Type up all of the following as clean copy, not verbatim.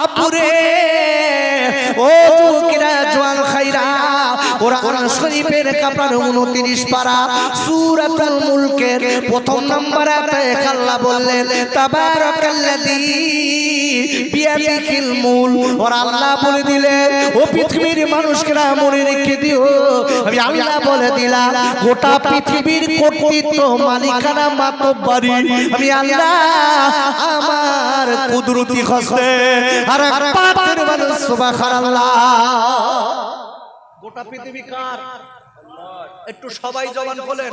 আব্বুরে ও যুবকেরা জওয়ান খাইরা কোরআন শরীফের কাপার 29 পারা সূরাতুল মুলকের প্রথম নম্বর আয়াতে আল্লাহ বললেন তাবারাকাল্লাযী বিয়াদিহিল মুলক। আর আল্লাহ বলে দিলেন ও পৃথিবীর মানুষরা মনে রেখে দিও আমি আল্লাহ বলে দিলাম গোটা পৃথিবীর কর্তৃত্ব মালিকানা মাতব্বরি আমি আল্লাহ আমার কুদরতি হস্তে। আর পাকের মানুষ সুবহানাল্লাহ। গোটা পৃথিবী কার? একটু সবাই জবান বলেন,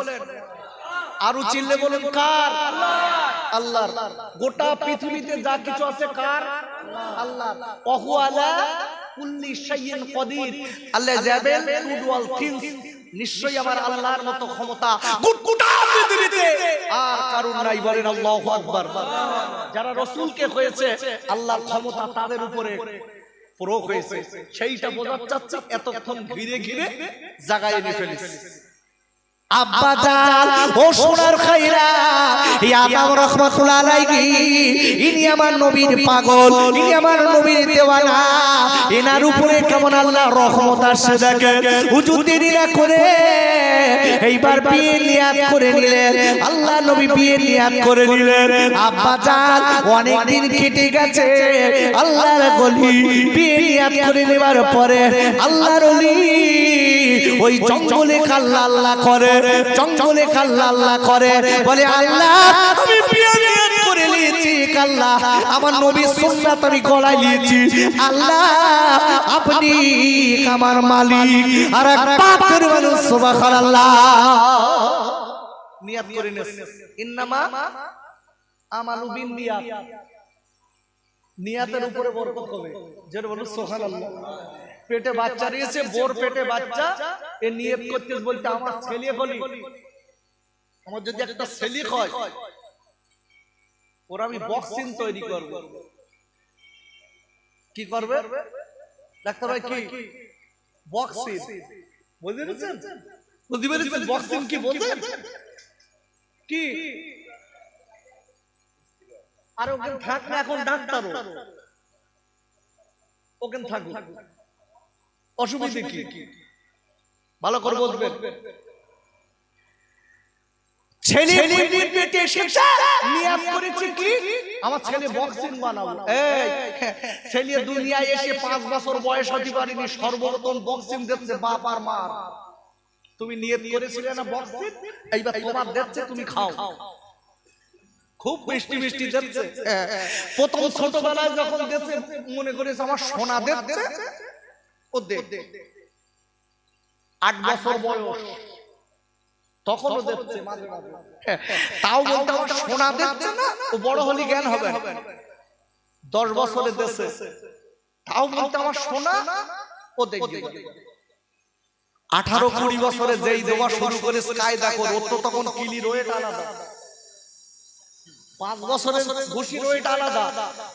আরো চিল্লে বলেন কার? আল্লাহর। গোটা পৃথিবীতে যা কিছু আছে কার? আল্লাহর। ওহু আলা কুল্লি শাইইন কাদির। আল্লাহ জাবেল টু ডু অল থিংস। নিশ্চয়ই আমার আল্লাহর মতো ক্ষমতা গোটা পৃথিবীতে আর কারণ নাই। বলেন আল্লাহু আকবার। যারা রাসূলকে হয়েছে আল্লাহর ক্ষমতা তাদের উপরে প্রয়োগ হয়েছে, সেইটা বোঝাতে চাচ্ছি। এতক্ষণ ঘিরে ঘিরে জায়গায় এনে ফেলেছে। আব্বা জান ও সোনার খাইরা ইয়া আল্লাহ রাহমাতুল্লাহ আলাইহি, ইনি আমার নবীর পাগল, ইনি আমার নবীর দেওয়ানা। এনার উপরে কেমন আল্লাহ রহমত আসে দেখেন। হুজুর দেরি না করে এইবার বিয়ে নিয়াত করে নিলেন। আল্লাহ নবী বিয়ে নিয়াত করে নিলেন। আব্বা জান অনেক দিন কেটে গেছে, আল্লাহর গলি বিয়ে নিয়াত করে নেবার পরে আল্লাহর ওলি ওই জঙ্গলে কাল্লা আল্লাহ করে, জঙ্গলে কাল্লা আল্লাহ করে। বলে আল্লাহ আমি বিয়ে নিয়াত করে নিয়েছি, আল্লাহ আমার নবীর সুন্নাত আমি গলায় নিয়েছি, আল্লাহ আপনি আমার মালিক। আর পাকের মানুষ সুবহানাল্লাহ নিয়াত করে নিয়েছে। ইন্নামা আমালু বিন্নিয়াত। নিয়াতের উপরে বরকত হবে। যেটা বলো সুবহানাল্লাহ। পেটে বাচ্চা রয়েছে, বোর পেটে বাচ্চা, এ নিয়ত করতে বলতে আমার ছেলে হলি, আমার যদি একটা ছেলে হয় ওর আমি বক্সিং তৈরি করব। কি করবে ডাক্তার ভাই? কি বক্সিং? বুঝতে পেরেছেন? বুঝতে পেরেছেন বক্সিং কি বলছেন? কি আর ওখানে থাক না, এখন ডাক্তারও ওখানে থাকুক, অসুবিধা কি? ভালো করে বুঝবেন। ছেলে পেটে এসেছে, নিয়ত করেছে কি আমার ছেলে বক্সিং বানাবো। এই ছেলে দুনিয়ায় এসে 5 বছর বয়স হতে পারেনি, সর্বপ্রথম বক্সিং দেখছে বাপ আর মা। তুমি নিয়ত করেছিলে না বক্সিং, এইবার তোমার দেখছে, তুমি খাও। খুব মিষ্টি মিষ্টি দেখছে। প্রথম ছোটবেলায় যখন দেখছে মনে করেছে আমার সোনা দেখছে, ও দেখ 8 বছর বয়স তখনও দেখছে মাঝে মাঝে। তাও বলতে আমার সোনা দেখছে না, ও বড় হলে জ্ঞান হবে। 10 বছরে দেখছে, তাও বলতে আমার সোনা, ও দেখবে। 18-20 বছরে যেই দেওয়া শুরু করে কায়দা করে, ওর তো তখন কিলি রয়েট আলাদা। 5 বছরের ঘুষি রয়েট আলাদা,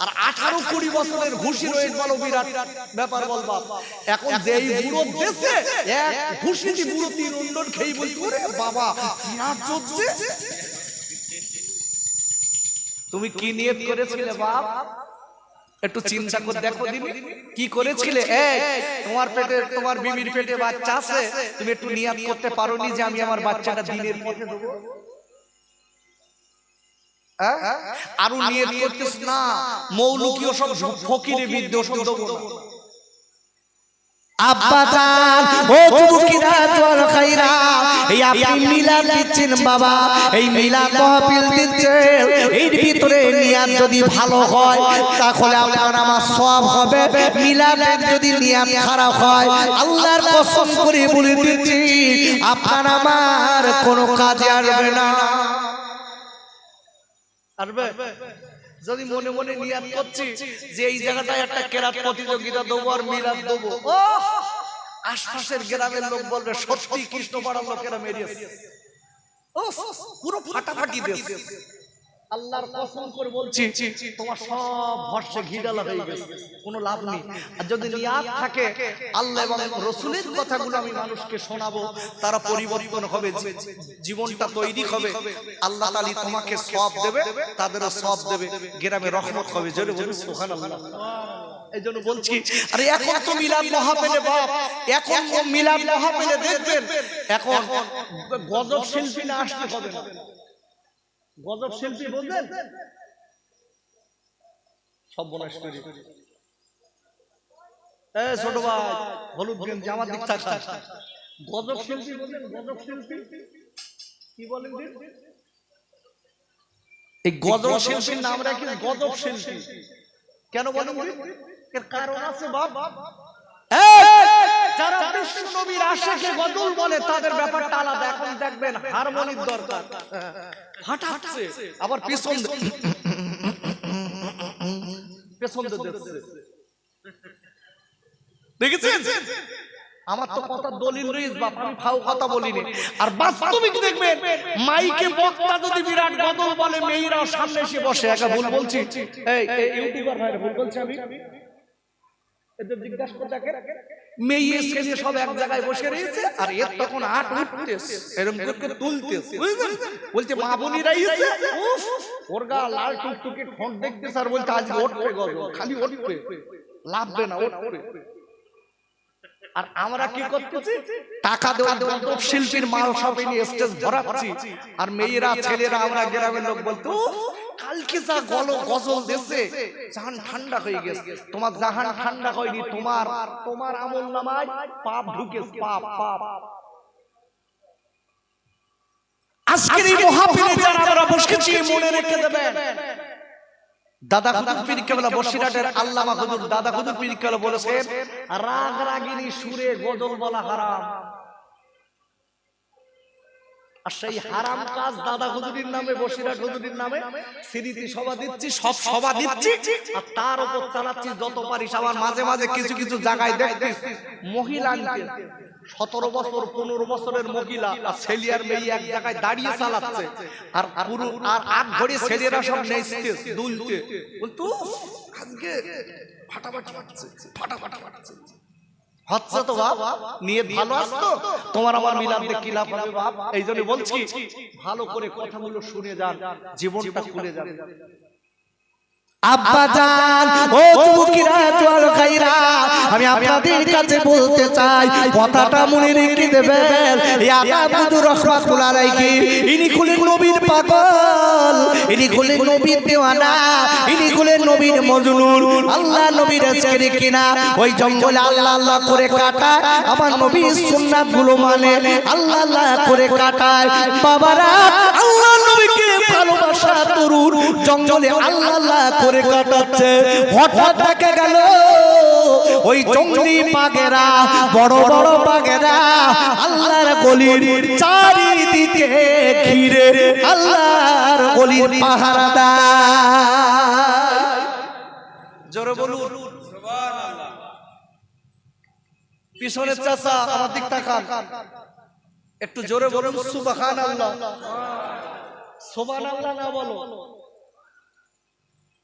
আর 18-20 বছরের ঘুষি রয়েট বলো বিরাট ব্যাপার বল বাপ। এখন যেই বুড়ো দেশে এক ঘুষিটি বুড়ো 3 উন্ডন খেয়ে বলতে ওরে বাবা বিরাট চলছে। তুমি কি নিয়ত করেছিলে বাপ? একটু চিন্তা করে দেখো দিবি কি করেছিলে। এই তোমার পেটে, তোমার বিবির পেটে বাচ্চা আছে, তুমি একটু নিয়ত করতে পারোনি যে আমি আমার বাচ্চাটা দিনের পথে দেবো? আরো নিয়ত করতেছ না, মৌলুকি সব ফকিরে বিদ্যে সব দেবো না। আব্বা জান ও যুবকেরা জওয়ান খাইরা, এই আপনি মিলাদ দিচ্ছেন বাবা, এই মিলাদ মাহফিল দিচ্ছেন, এর ভিতরে নিয়ত যদি ভালো হয় তাহলে আপনার আমার সওয়াব হবে। মিলাদের যদি নিয়ত খারাপ হয় আল্লাহর কসম করে বলে দিচ্ছি আপনার আমার কোনো কাজে আসবে না। আসবে যদি মনে মনে নিয়ত করছি যে এই জায়গাটায় একটা কেরাত প্রতিযোগিতা দেবো আর মিলাদ দেবো, আশপাশের গ্রামের লোক বলবে সত্যি কৃষ্ণপাড়ার লোকেরা মেরিয়েছে, পুরো ফাটাফাটি দিয়েছে। আল্লাহর কসম করে বলছি তোমার সব ভরসা ঘিডালা হয়ে গেছে, কোনো লাভ নেই। আর যদি নিয়াত থাকে আল্লাহ এবং রাসূলের কথাগুলো আমি মানুষকে শোনাবো, তারা পরিবর্তন হবে, জীবনটা তৈরি হবে, আল্লাহ তাআলা তোমাকে সওয়াব দেবে, তাদেরও সওয়াব দেবে, গ্রামে রহমত হবে। জোরে বলুন সুবহানাল্লাহ। এই জন্য বলছি, আরে এখন তো মিলাদ মাহফিলে বাপ, এখন মিলাদ মাহফিলে দেখবেন এখন গজব শিল্পী না আসলে হবে না। গজব শিল্পী বলবেন সব বলাস করি, ছোট ভাই হলুদ গেঞ্জি আমার দিক থাকা, গজব শিল্পী বলবেন, গজব শিল্পী কি বলেন? এই গজব শিল্পীর নাম রাখি গজব শিল্পী কেন বলেন? এর কারণ আছে বাপ। যারা বিশ্ব নবীর আশিকে গজল বলে তাদের ব্যাপারটা আলাদা। এখন দেখবেন হারমোনির দরকার, ফাটাচ্ছে, আবার পেছন পেছন দেখেছেন? আমার তো কথা দলিল রইস বাপ, আমি ফাও কথা বলিনি। আর বাস্তবিক দেখবেন মাইকে বক্তা যদি বিরাট গজল বলে মেয়েরাও সামনে এসে বসে। একা ভুল বলছি? এই ইউটিউবার ভাই ভুল বলছি আমি? এদের জিজ্ঞাসা করে দেখেন, মেয়ে ছেলে সব এক জায়গায় বসে রয়েছে আর এর তখন আট উঠতেছে, এরকম করে তুলতেছে, বুঝলেন? বলছে মা বোনিরা এসে ওর গা লাল টুকটুকে ঠোঁট দেখতেছে আর বলতে আজ উঠবে গজল, খালি উঠবে, লাভবে না, উঠবে। আর আমরা কি করতেছি? টাকা দেওয়া গজব শিল্পীর মাল সব নিয়ে স্টেজ ভরাচ্ছি, আর মেয়েরা ছেলেরা আমরা গ্রামের লোক বলতো কালকে যা গজল দিয়েছে জাহান ঠান্ডা হয়ে গেছে। তোমার জাহান ঠান্ডা হয়নি, তোমার আমল নামায় পাপ ঢুকেছে, পাপ পাপ। আজকের এই মাহফিলে যারা আমরা বসেছি মনে রেখে দেবেন, দাদা হুজুর পীর কেবলা বসিরহাটের আল্লামা হুজুর দাদা হুজুর পীর কেবলা বলেছেন রাগ রাগিনী সুরে গজল বলা হারাম। আর সেই হারাম কাজ দাদা হুজুরের নামে, বসিরহাট হুজুরের নামে স্মৃতি সভা দিচ্ছি, সব সভা দিচ্ছি, আর তার উপর চালাচ্ছি যত পারিস। আমার মাঝে মাঝে কিছু কিছু জায়গায় দেখছিস মহিলা 17 বছর 15 বছরের মহিলা আর ছেলে আর মেয়ে এক জায়গায় দাঁড়িয়ে চালাচ্ছে, আর পুরো আর 8 ঘড়ি ছেলেরা সব নেচতে দুলতে, বলতো আজকে ফাটাফাটি হচ্ছে, ফাটাফাটি হচ্ছে হচ্ছে তো বাপ, নিয়ে ভালো আসতো তোমার আমার মিলাদ দেখি লাভ হবে বাপ। এই জন্য বলছি ভালো করে কথাগুলো শুনে যান, জীবনটা খুলে যাবে। আব্বাজান ও যুবকেরা জোয়াল ভাইরা, আমি আপনাদের কাছে বলতে চাই কথাটা মনে রেখে দেবেন। এই আবুদুর রহমাতুল্লাহ আলাইহি ইনি হলেন নবীর পাগল, ইনি হলেন নবীর দেওয়ানা, ইনি হলেন নবীর মজনুন। আল্লাহ নবীর আজকের কিনা ওই জঙ্গলে আল্লাহ আল্লাহ করে কাটায়, আমার নবীর সুন্নাত গুলো মানে আল্লাহ আল্লাহ করে কাটায়। বাবারা আল্লাহ নবীকে ভালোবাসা তরুণ জঙ্গলে আল্লাহ আল্লাহ করে কাটাচ্ছে। হঠাৎ দেখা গেল ওই জঙ্গলি বাঘেরা, বড় বড় বাঘেরা আল্লাহর গলির চারিদিকে ঘিরে আল্লাহর গলির পাহারা দেয়। জোরে বলুন সুবহানাল্লাহ। পিছনের চাচা আমার দিক তাকান, একটু জোরে বলুন সুবহানাল্লাহ। সুবহানাল্লাহ না বলো,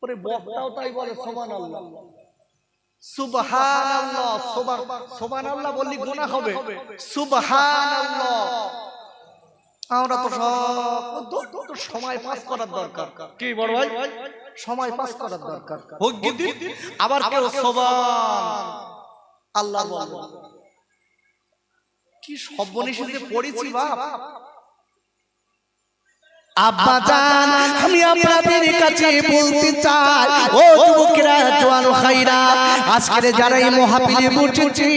ওরে বক্তাও তাই বলে সুবহানাল্লাহ। সুবহানাল্লাহ, সুবহানাল্লাহ বললি গুনাহ হবে, সুবহানাল্লাহ। আমরা তো সব সময় পাস করার দরকার, কি বড় ভাই সময় পাস করার দরকার। আবার কেউ সুবহান আল্লাহ বলবো, কি সর্বনেশে যে পড়েছি বাপ। আব্বাজান আমি আপনাদের কাছে বলতে চাই ও যুবকেরা জওয়ান ভাইরা, আজকে যারা এই মাহফিলে বসেছি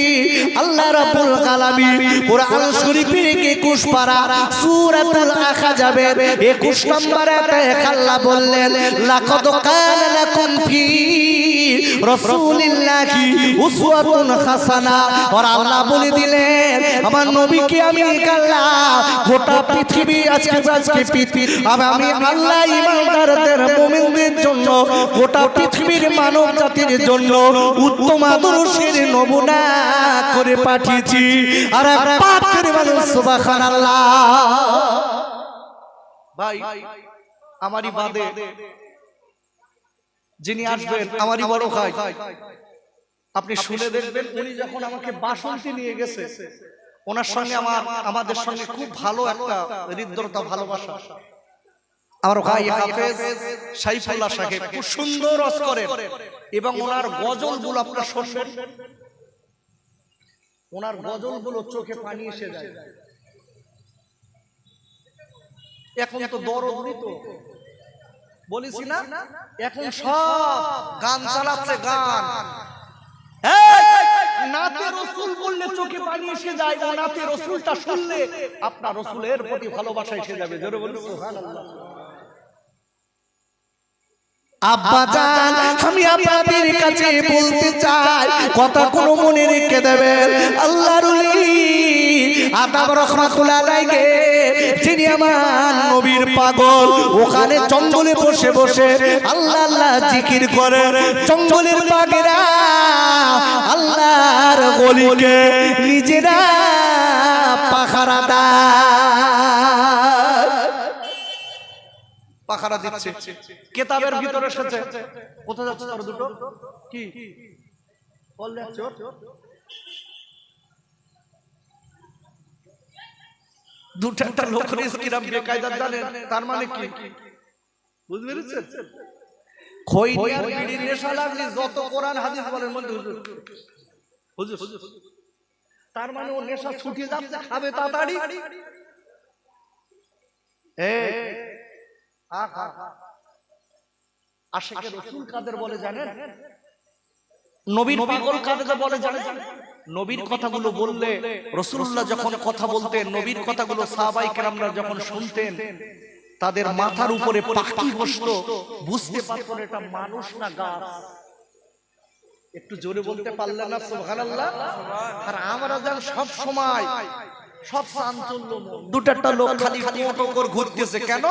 আল্লাহ রাব্বুল আলামিন কোরআন শরীফের 21 পারা সূরাতুল আহজাবের 21 নম্বর আয়াতে আল্লাহ বললেন লাকাদ কানা লাকুম ফি রাসূলিল্লাহি উসওয়াতুন হাসানা। আর আল্লাহ বলে দিলেন আমার নবীকে আমি আল্লাহ গোটা পৃথিবী আজকে পৃথিবী আমি আল্লাহ ইমানদারদের মুমিনদের জন্য গোটা পৃথিবীর মানব জাতির জন্য উত্তম আদর্শের নমুনা করে পাঠিয়েছি। আর পাক করে বলুন সুবহানাল্লাহ। ভাই আমারই বাদে যিনি আসবেন আমারই বড় ভাই, আপনি শুনে দেখবেন উনি যখন আমাকে বাসন্তী নিয়ে গেছে, ওনার সঙ্গে আমাদের সঙ্গে খুব ভালো একটা হৃদ্যতা ভালোবাসা। আমার ভাই হাফেজ সাইফুল্লাহ সাহেব খুব সুন্দর রস করেন এবং ওনার গজলগুলো আপনারা শুনবেন, ওনার গজলগুলো চোখে পানি এসে যায়। এখন তো দরদ তো বলেছি না, এখন সব গান চালাচ্ছে, গান নাতে রসুল বললে চোখে পানি এসে যায়, ও নাতে রসুলটা শুনলে আপনার রসুলের প্রতি ভালোবাসা এসে যাবে। জোরে বলুন সুবহানাল্লাহ। আব্বা জান আমি আপনাদের কাছে বলতে চাই, কথা কোনো মনে রেখে দেবেন। আল্লাহর ওলি আদম রাহমাতুল্লাহ আলাইহি যিনি আমার নবীর পাগল, ওখানে জঙ্গলে বসে বসে আল্লাহ আল্লাহ জিকির করে, জঙ্গলের বাগেরা আল্লাহর ওলিকে নিজেরা পাখারা দেয়, পাখারা দিচ্ছে। কেতাবের ভিতরে এসেছে, কোথায় যাচ্ছে আর দুটো কি বললে চোর, দুটো একটা লোক কিরাম বেকায়দা জানেন, তার মানে কি বুঝতে পেরেছেন? খই আর বিড়ির নেশা লাগলে যত কোরআন হাদিস বলেন মধ্যে হুজুর হুজুর, তার মানে ও নেশা ছুটে যাচ্ছে, খাবে তাড়াতাড়ি। আশিকে রাসূল কাদের বলে জানেন? নবীর পাগল কাদের বলে জানেন? নবীর কথাগুলো বললে, রাসূলুল্লাহ যখন কথা বলতেন, নবীর কথাগুলো সাহাবায়ে কেরামরা যখন শুনতেন, তাদের মাথার উপরে পাখি বসতো, বুঝতে পারতেন এটা মানুষ না গাছ। একটু জোরে বলতে পারলেন না সুবহানাল্লাহ? আর আমরা যেন সব সময় সব চাঞ্চল্য, দুটো একটা লোক খালি টোটো করে ঘুরতেছে কেন,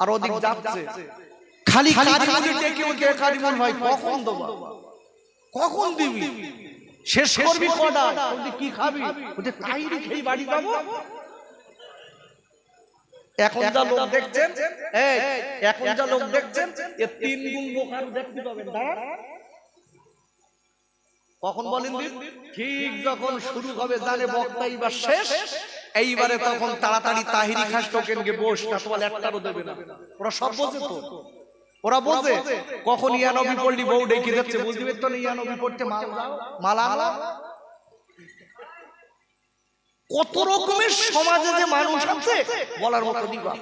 আর ওদিক যাচ্ছে খালি কারিমুল ডেকে ওকে কারিমুল ভাই কখন দেবো, কখন দিবি, শেষ করবি কটা, ওদি কি খাবি, ওদি তাইরি খেয়ে বাড়ি যাবো। এখন যা লোক দেখছেন, এই এখন যা লোক দেখছেন, এ তিন গুণ লোক আর দেখতে পাবেন না। কখন বলেন দিন, ঠিক যখন শুরু হবে জানে বক্তা এইবার শেষ, এইবারে তখন তাড়াতাড়ি তাহিরি খাস টোকেনকে বস, না তোমার একটারও দেবে না। ওরা সব বোঝে তো, ওরা বোঝে কখন ইয়ানবী পড়লি বউ ডেকে যাচ্ছে, বুঝতে পারতো না ইয়ানবী পড়তে মালা আলা। কত রকমের সমাজে যে মানুষ আছে বলার মতো দিবা।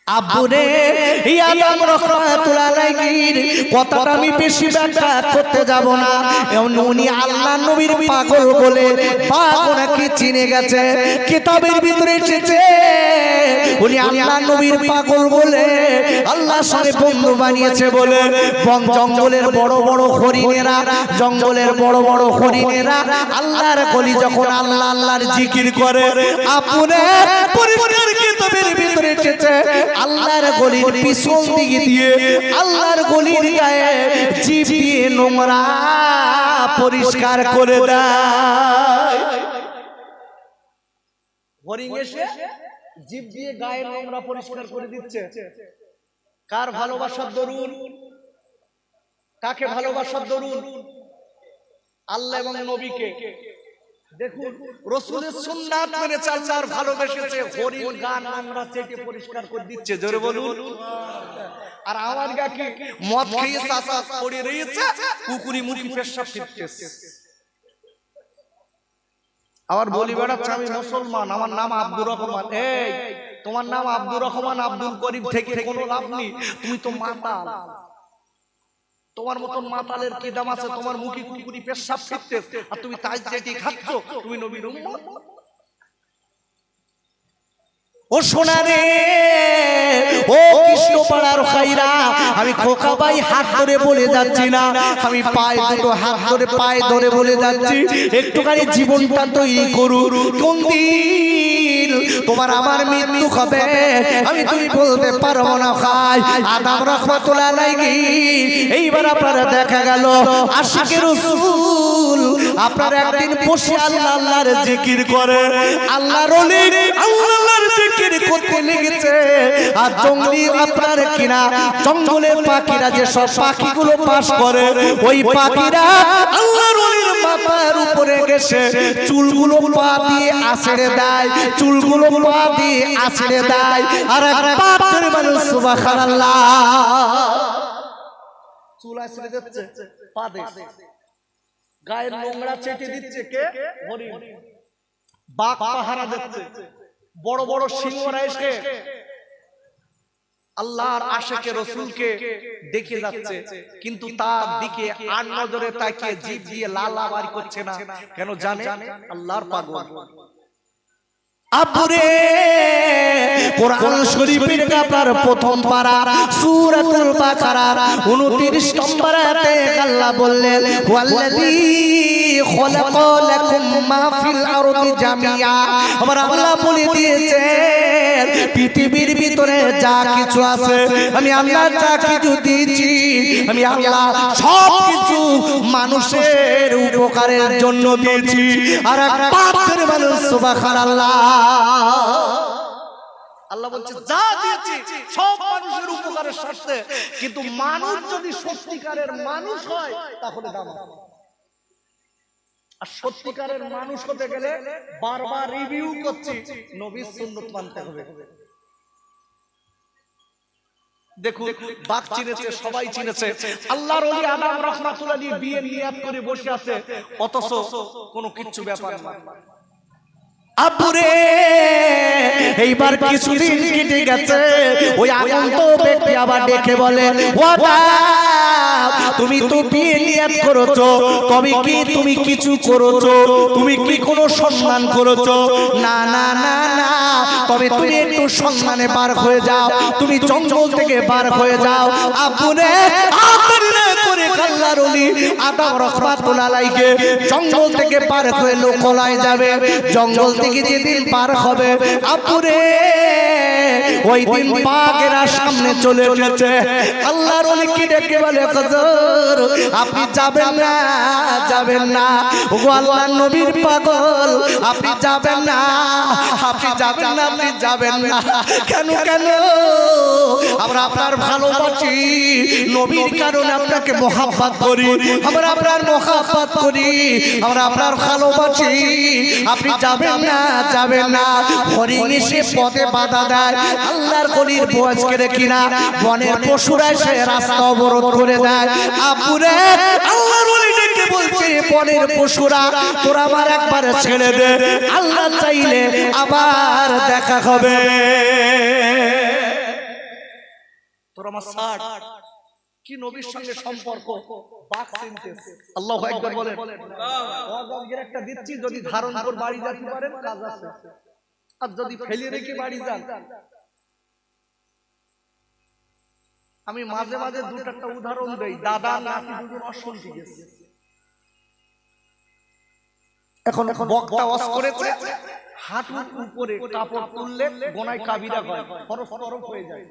আব্বুরে আদম রাহমাতুল্লাহ আলাইহির কথাটা আমি বেশি ব্যাখ্যা করতে যাব না, উনি আল্লাহ নবীর পাগল বলে পাগলকে চিনে গেছে, কিতাবের ভিতরে এসেছে উনি আল্লাহ নবীর পাগল বলে আল্লাহর সঙ্গে বন্ধু বানিয়েছে বলে বন জঙ্গলের বড় বড় হরিণেরা, জঙ্গলের বড় বড় হরিণেরা আল্লাহর কলি যখন আল্লাহ আল্লাহর জিকির করে, আব্বুরে পরিবারের কিতাবের ভিতরে এসেছে আল্লাহর গলির পিছন দিকে দিয়ে আল্লাহর গলির গায়ে জিভ দিয়ে নোংরা পরিষ্কার করে দেয়। হরিণ এসে জিভ দিয়ে গায়ের নোংরা পরিষ্কার করে দিচ্ছে। কার ভালোবাসার দরুন, কাকে ভালোবাসার দরুন? আল্লাহ এবং নবীকে। দেখুন রাসূলের সুন্নাত মেনে আল্লাহর ভালোবেসেছে, হরিণ গান নোংরা চেটে পরিষ্কার করে দিচ্ছে। জোরে বলুন। আর আমার গাকে মদ খেয়ে চাচা পড়ে রয়েছে, কুকুরি মুখি পেশাব ফিরতেছে। আবার বলি বেড়াচ্ছে আমি মুসলমান, আমার নাম আব্দুর রহমান। এই তোমার নাম আব্দুর রহমান, আব্দুল করিম থেকে কোনো লাভ নেই, তুমি তো মাতাল। তোমার মতন মাতালের কি দাম আছে? তোমার মুখে কুকুরি পেশাব ফিরতেছে আর তুমি তাই চেটে খাচ্ছ, তুমি নবীর উম্মত। ও সোনা রে, ও কৃষ্ণপাড়ার খাইরা, আমি খোকা ভাই হাত ধরে বলে যাচ্ছি না, আমি পায়ে দুটো হাত ধরে পায়ে ধরে বলে যাচ্ছি, একটুখানি জীবনটা তৈরি করু। কোন দিন তোমার আমার মৃত্যু হবে আমি তুমি বলতে পারবো না। খাই আদম রাহমাতুল্লাহ আলাইহি এইবার আপনারা দেখা গেল আশিকে রাসূল আপনারা একদিন বসে আল্লাহ আল্লাহর জিকির করে, আল্লাহর ওলি আল্লাহর জিকির করতে লেগেছে। আর জঙ্গলি আপনার কিনা জঙ্গলের পাখিরা যে সব পাখিগুলো পাস করে, ওই পাখিরা আল্লাহর ওলির মাথার উপরে গেছে চুলগুলো পা দিয়ে আছড়ে দেয়, চুলগুলো পা দিয়ে আছড়ে দেয়। আর একবার জোরে বলুন সুবহানাল্লাহ। চুল আছড়ে দিচ্ছে, পা দিয়ে গায়ের নোংরা চেটে দিচ্ছে কে? হরিণ। বাঘ পাহারা দিচ্ছে, বড় বড় সিংহরা এসে আল্লাহর আশিকে রাসূলকে দেখে যাচ্ছে, কিন্তু তার দিকে আর নজরে তাকিয়ে জিভ দিয়ে লালাবারি করছে না। কেন জানে? আল্লাহর পাগল। আব্বুরে কোরআন শরীফের আপনার প্রথম পারা সূরাতুল বাকারার 29 নম্বর আয়াতে আল্লাহ বললেন ওয়াল্লাযী খালাকা লাকুম মা ফিল আরদি জামিয়া। আমার আল্লাহ বলে দিয়েছেন পৃথিবীর ভিতরে যা কিছু আছে আমি আল্লাহ যা কিছু দিয়েছি আমি আল্লাহ সব কিছু মানুষের উপকারের জন্য দিয়েছি। আর একবার বলুন সুবহানাল্লাহ। আল্লাহ বলছে যা দিয়েছি সব মানুষের উপকারের স্বার্থে, কিন্তু মানুষ যদি সত্যিকারের মানুষ হয় তাহলে দাম আছে। আর সত্যিকারের মানুষ হতে গেলে বারবার রিভিউ করছি, নবীর সুন্নাত মানতে হবে। দেখুন বাঘ চিনেছে, সবাই চিনেছে, আল্লাহর ওলি আদম রাহমাতুল্লাহ আলাইহি বিয়ে নিয়াত করে বসে আছে, অথচ কোনো কিচ্ছু ব্যাপার না। আব্বুরে এইবার কিছুদিন কেটে গেছে, ওই আগন্ত ব্যক্তি আবার ডেকে বলে ও আদম তুমি তো বিয়ে নিয়াত করেছো, তবে কি তুমি কিছু করেছো? তুমি কি কোনো সম্মান করেছো? না না না না, তবে তুমি একটু সম্মানে বার হয়ে যাও, তুমি জঙ্গল থেকে বার হয়ে যাও। আব্বুরে আব্বুরে করে আল্লাহর ওলি আদম রাহমাতুল্লাহ আলাইহি জঙ্গল থেকে পার হয়ে লোকালয়ে যাবে। জঙ্গল থেকে যেদিন পার হবে আব্বুরে ওই দিন বাঘেরা সামনে চলে এসেছে। আল্লাহর ওলি কি ডেকে বলে হুজুর আপনি যাবেন না, যাবেন না, ওগো আল্লাহর নবীর পাগল আপনি যাবেন না, আপনি যাবেন না, আপনি যাবেন না। কেন কেন? আমরা আপনার ভালোবাসি, নবীর কারণে আপনাকে মহব্বত করি, আমরা আপনার মহব্বত করি, আমরা আপনার ভালোবাসি, আপনি যাবেন না, যাবেন না। হরিণ এসে পথে বাধা দেয়, আল্লাহর কলির বয়সকে দেখি না বনের পশুরা এসে রাস্তা অবরোধ করে দেয়। আব্বুরে আল্লাহর ওলি ডেকে বলছে বনের পশুরা তোরা আমার একবার ছেড়ে দে, আল্লাহ চাইলে আবার দেখা হবে। তোরা আমার সাথ কি নবীর সঙ্গে সম্পর্ক? বাঘ চিনতেছে। আল্লাহু আকবার বলেন। ওয়াজের একটা দিচ্ছি, যদি ধারণ করে বাড়ি যেতে পারেন কাজ আছে, আর যদি ফেলে রেখে বাড়ি যান। আমি মাঝে মাঝে দুটো একটা উদাহরণ দেই। দাদা নাতি দুজন অশান্তি গেছে, এখন বক্তা ওয়াজ করেছে, হাঁটুর উপরে কাপড় তুললে গোনায় কাবিরা হয়, ফরজ তরফ হয়ে যায়।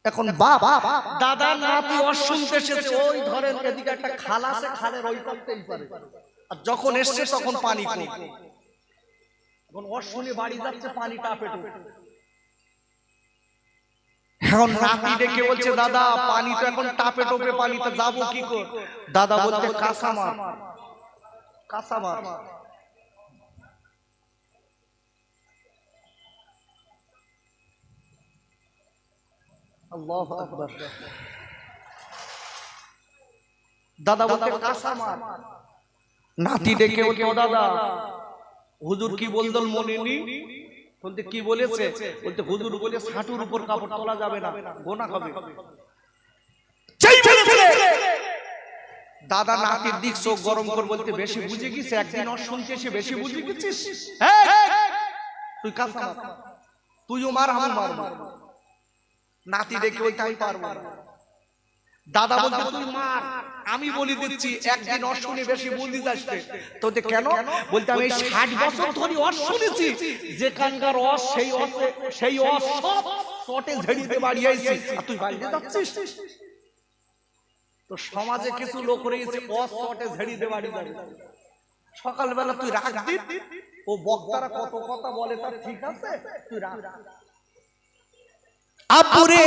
এখন বাবা দাদা নাতি অশুনতে এসেছে, ওই ধরেন এদিকে একটা খাল আছে, খালের ওই পারতেই পারে, আর যখন এসছে তখন পানি কম, এখন অশুনে বাড়ি যাচ্ছে, পানি টাপে টুপে। এখন নাতি ডেকে বলছে দাদা পানি তো এখন টাপে টোপে, পানিতে যাবো কি করে? দাদা বলতে কাঁচামার, কাঁচামার। আল্লাহু আকবার। দাদা বলতে কাঁচামার। নাতি ডেকে বলতে ও দাদা হুজুর কি বলদল মনে নি? বলতে কি বলেছে? বলতে হুজুর বলে হাঁটুর উপর কাপড় তোলা যাবে না, গোনা হবে। দাদা নাতির দিক চোখ গরম করে বলতে বেশি বুঝে গেছিস, একদিন ওর শুনতে এসে বেশি বুঝে গেছিস, তুই কাঁচা মার, তুইও মার আমি মারবো। নাতি ডেকে বলতে আমি পারবো না। দাদা বলতে তুই মার, আমি বলি দিচ্ছি, একদিন ওর শুনে বেশি বুঝিস আসবে। তোতে কেন? বলতে আমি 60 বছর ধরে ওর শুনেছি, যেখানকার অস সেই অস সব চটে ঝেড়িতে বাড়ি আইছি, আর তুই বাড়িতে যাচ্ছিস। তো সমাজে কিছু লোক রয়েছে অস চটে ঝেড়িতে বাড়ি যাবে। সকালবেলা তুই রাখ দিন, ও বক্তারা কত কথা বলে তার ঠিক আছে, তুই রাখ। আপুরে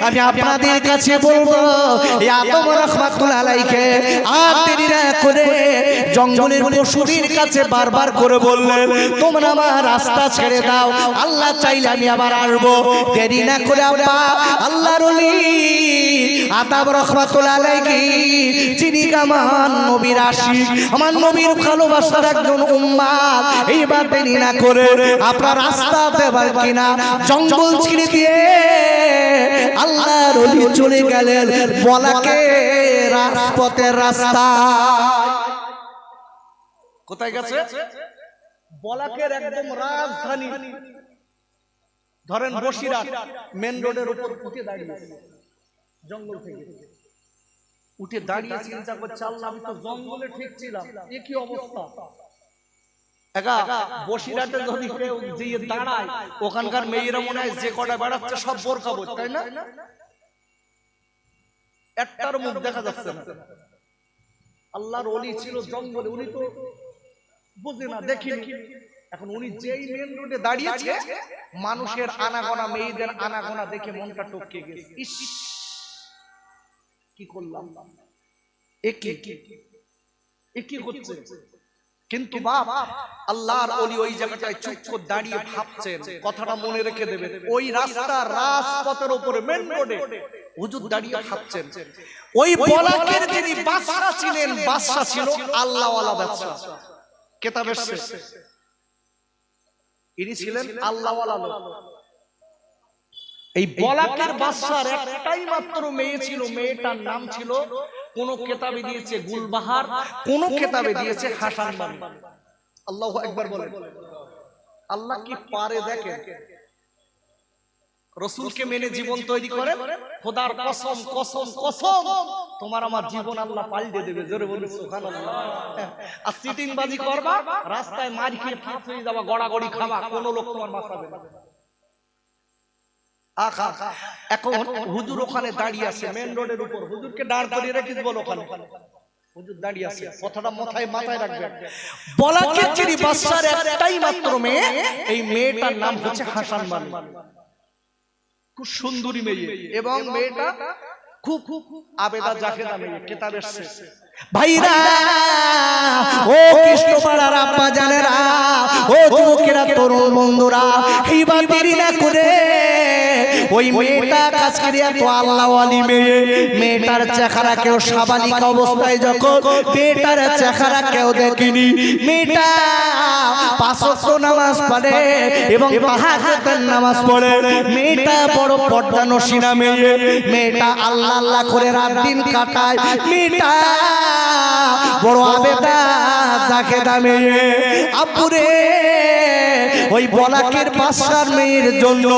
আমি আপনাদের কাছে বলবো আদম রাহমাতুল্লাহ আলাইহি আর দেরি না করে জঙ্গলের পশুদের কাছে বারবার করে বললেন তোমরা আমার রাস্তা ছেড়ে দাও, আল্লাহ চাইলে আমি আবার আসবো। দেরি না করে আব্বা আল্লাহর ওলি আদম রাহমাতুল্লাহ আলাইহি যিনি আমার নবীর আশিক, আমার নবীর ভালোবাসার একজন উম্মাত, এইবার দেরি না করে আপনার রাস্তা দেবার কিনা জঙ্গল ছেড়ে দিয়ে আল্লাহর ওলি চলে গেলেন বলাকে রাজপথের রাস্তা। কোথায় গেছে? বলাকের একদম রাজধানী, ধরেন বসিরহাট মেন রোডের উপর উঠে দাঁড়িয়ে জঙ্গল থেকে উঠে দাঁড়িয়ে চিন্তা করছে আল্লাহ আমি তো জঙ্গলে ঠিক ছিলাম, এ কি অবস্থা। বসিরহাটে যদি কেউ যেয়ে দাঁড়ায় ওখানকার মেয়েরা মনে হয় যে কটা বেড়াচ্ছে সব বোরকা পরে, তাই না? একটার মুখ দেখা যাচ্ছে না। আল্লাহর ওলি ছিল জঙ্গলে, উনি তো বুঝে না, দেখিনি। এখন উনি যেই মেন রোডে দাঁড়িয়েছে মানুষের আনাগোনা, মেয়েদের আনাগোনা দেখে মনটা টপকে গেছে। ইস কি করলাম, এ কি হচ্ছে। কিন্তু বাপ আল্লাহর ওলি ওই জায়গাটায় চুপ করে দাঁড়িয়ে ভাবছেন, কথাটা মনে রেখে দেবেন। ওই রাস্তা রাজপথের উপরে মেন রোডে হুজুর দাঁড়িয়ে ভাবছেন ওই বলাকের যিনি বাদশা ছিলেন, বাদশা ছিল আল্লাহওয়ালা বাদশা, কিতাবের শেষ ইনি ছিলেন আল্লাহওয়ালা লোক। এই বলাকের বাদশার একটাই মাত্র মেয়ে ছিল, মেয়েটার নাম ছিল, কোন কেতাবে দিয়েছে গুলবাহার, কোন কেতাবে দিয়েছে হাসান বানু। আল্লাহু আকবার বলেন। আল্লাহ কি পারে দেখেন, রাসূলকে মেনে জীবন তৈরি করে। খোদার কসম কসম কসম তোমার আমার জীবন আল্লাহ পাল্টে দেবে। জোরে বলুন সুবহানাল্লাহ। আর সিটিং বাজি করবা, রাস্তায় মার খেয়ে ফাঁস হয়ে যাবা, গড়াগড়ি খাবা, কোন লোক তোমার বাঁচাবে না। এখন হুজুর ওখানে দাঁড়িয়ে আছে মেন রোডের উপর, হুজুরকে দাঁড় করিয়ে রেখেছি বলো ওখানে, হুজুর দাঁড়িয়ে আছে। কথাটা মাথায় রাখবেন। বলাকের যিনি বাদশার একটাই মাত্র মেয়ে, এই মেয়েটার নাম হচ্ছে হাসান বানু। খুব সুন্দরী মেয়ে এবং মেয়েটা খুব আবেদা জাকেদা মেয়ে, কিতাবের শেষ। ভাইরা ও কৃষ্ণপাড়ার আব্বা জানেরা, ও যুবকেরা, তরুণ বন্ধুরা, এইবার দেরি না করে ওই মেয়েটা কাজ করিয়া তো আল্লাহওয়ালি মেয়ে, মেয়েটার চেহারা কেউ সাবালিকা অবস্থায় যখন মেয়েটার চেহারা কেউ দেখেনি, মেয়েটা পাঁচ ওয়াক্ত নামাজ পড়ে এবং তাহাজ্জুদের নামাজ পড়ে, মেয়েটা বড় পর্দানশীনা মেয়ে, মেয়েটা আল্লাহ আল্লাহ করে রাত দিন কাটায়, মেয়েটা বড় আবেদা জাকেদা মেয়ে। আপুরে ওই বলাকের বাদশার মেয়ের জন্য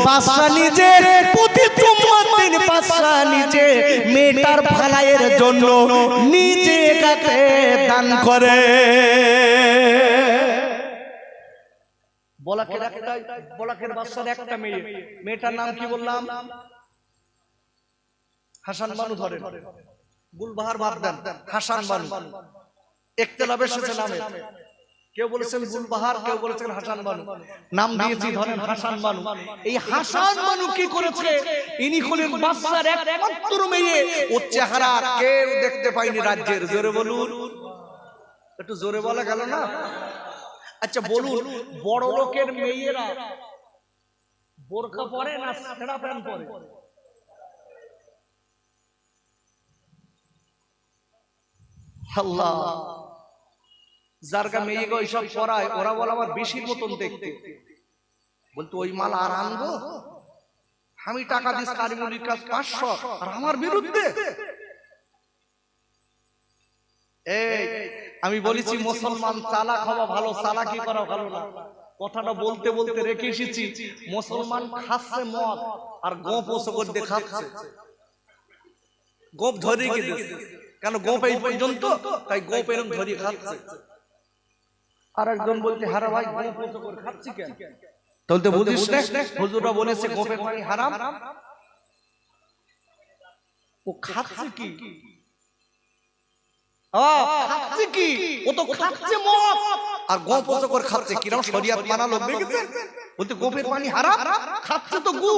বাদশা নিজের প্রতি জুম্মার দিন বাদশা নিজে মেয়েটার ভালাইয়ের জন্য নিজে কাতে দান করে। বলাকের বাদশার একটা মেয়ে, মেয়েটার নাম কি বললাম? হাসান বানু। ধরে গুলবাহার বাদ দেন, হাসান বানু। ইখতিলাফ এসেছে নামে, কেউ বলেছেন গুলবাহার, কেউ বলেছেন হাসান বানু। নাম দিয়েছি ধরেন হাসান বানু। এই হাসান বানু কি করেছে? ইনি হলেন বাদশার একমাত্র মেয়ে, ওর চেহারা কেউ দেখতে পায়নি রাজ্যের। জোরে বলুন, একটু জোরে বলা গেল না? আচ্ছা বলুন, বড় লোকের মেয়েরা বোরকা পরে না ছেঁড়া প্যান্ট পরে? আল্লাহ, যার গা মেয়ে গো এইসব পরায়, ওরা বলে আমার বেশির মতন দেখতে। বলতো ওই মাল আর আনবো? আমি টাকা দিস কারিমুলির কাজ 500, আর আমার বিরুদ্ধে। এই আমি বলেছি মুসলমান চালাক হওয়া ভালো, চালাকি করা ভালো না। কথাটা বলতে বলতে রেখে এসেছি, মুসলমান খাচ্ছে মদ আর গোপ ওসব দেখাচ্ছে, গোপ ধরে গেছে। কেন গোপ এই পর্যন্ত, তাই গোপ এরকম ধরে খাচ্ছে। আর একজন বলতে হারা ভাই গোপ ওসব করে খাচ্ছি কেন? তাহলে বুঝিস না হুজুররা বলেছে গোপের পানি হারাম। ও খাচ্ছে কি? খাচ্ছে কি? ও তো খাচ্ছে মদ আর গোপ ওসব করে খাচ্ছে। কিরকম শরিয়ত মানা লোক দেখেছেন? বলতে গোপের পানি হারাম, খাচ্ছে তো গু।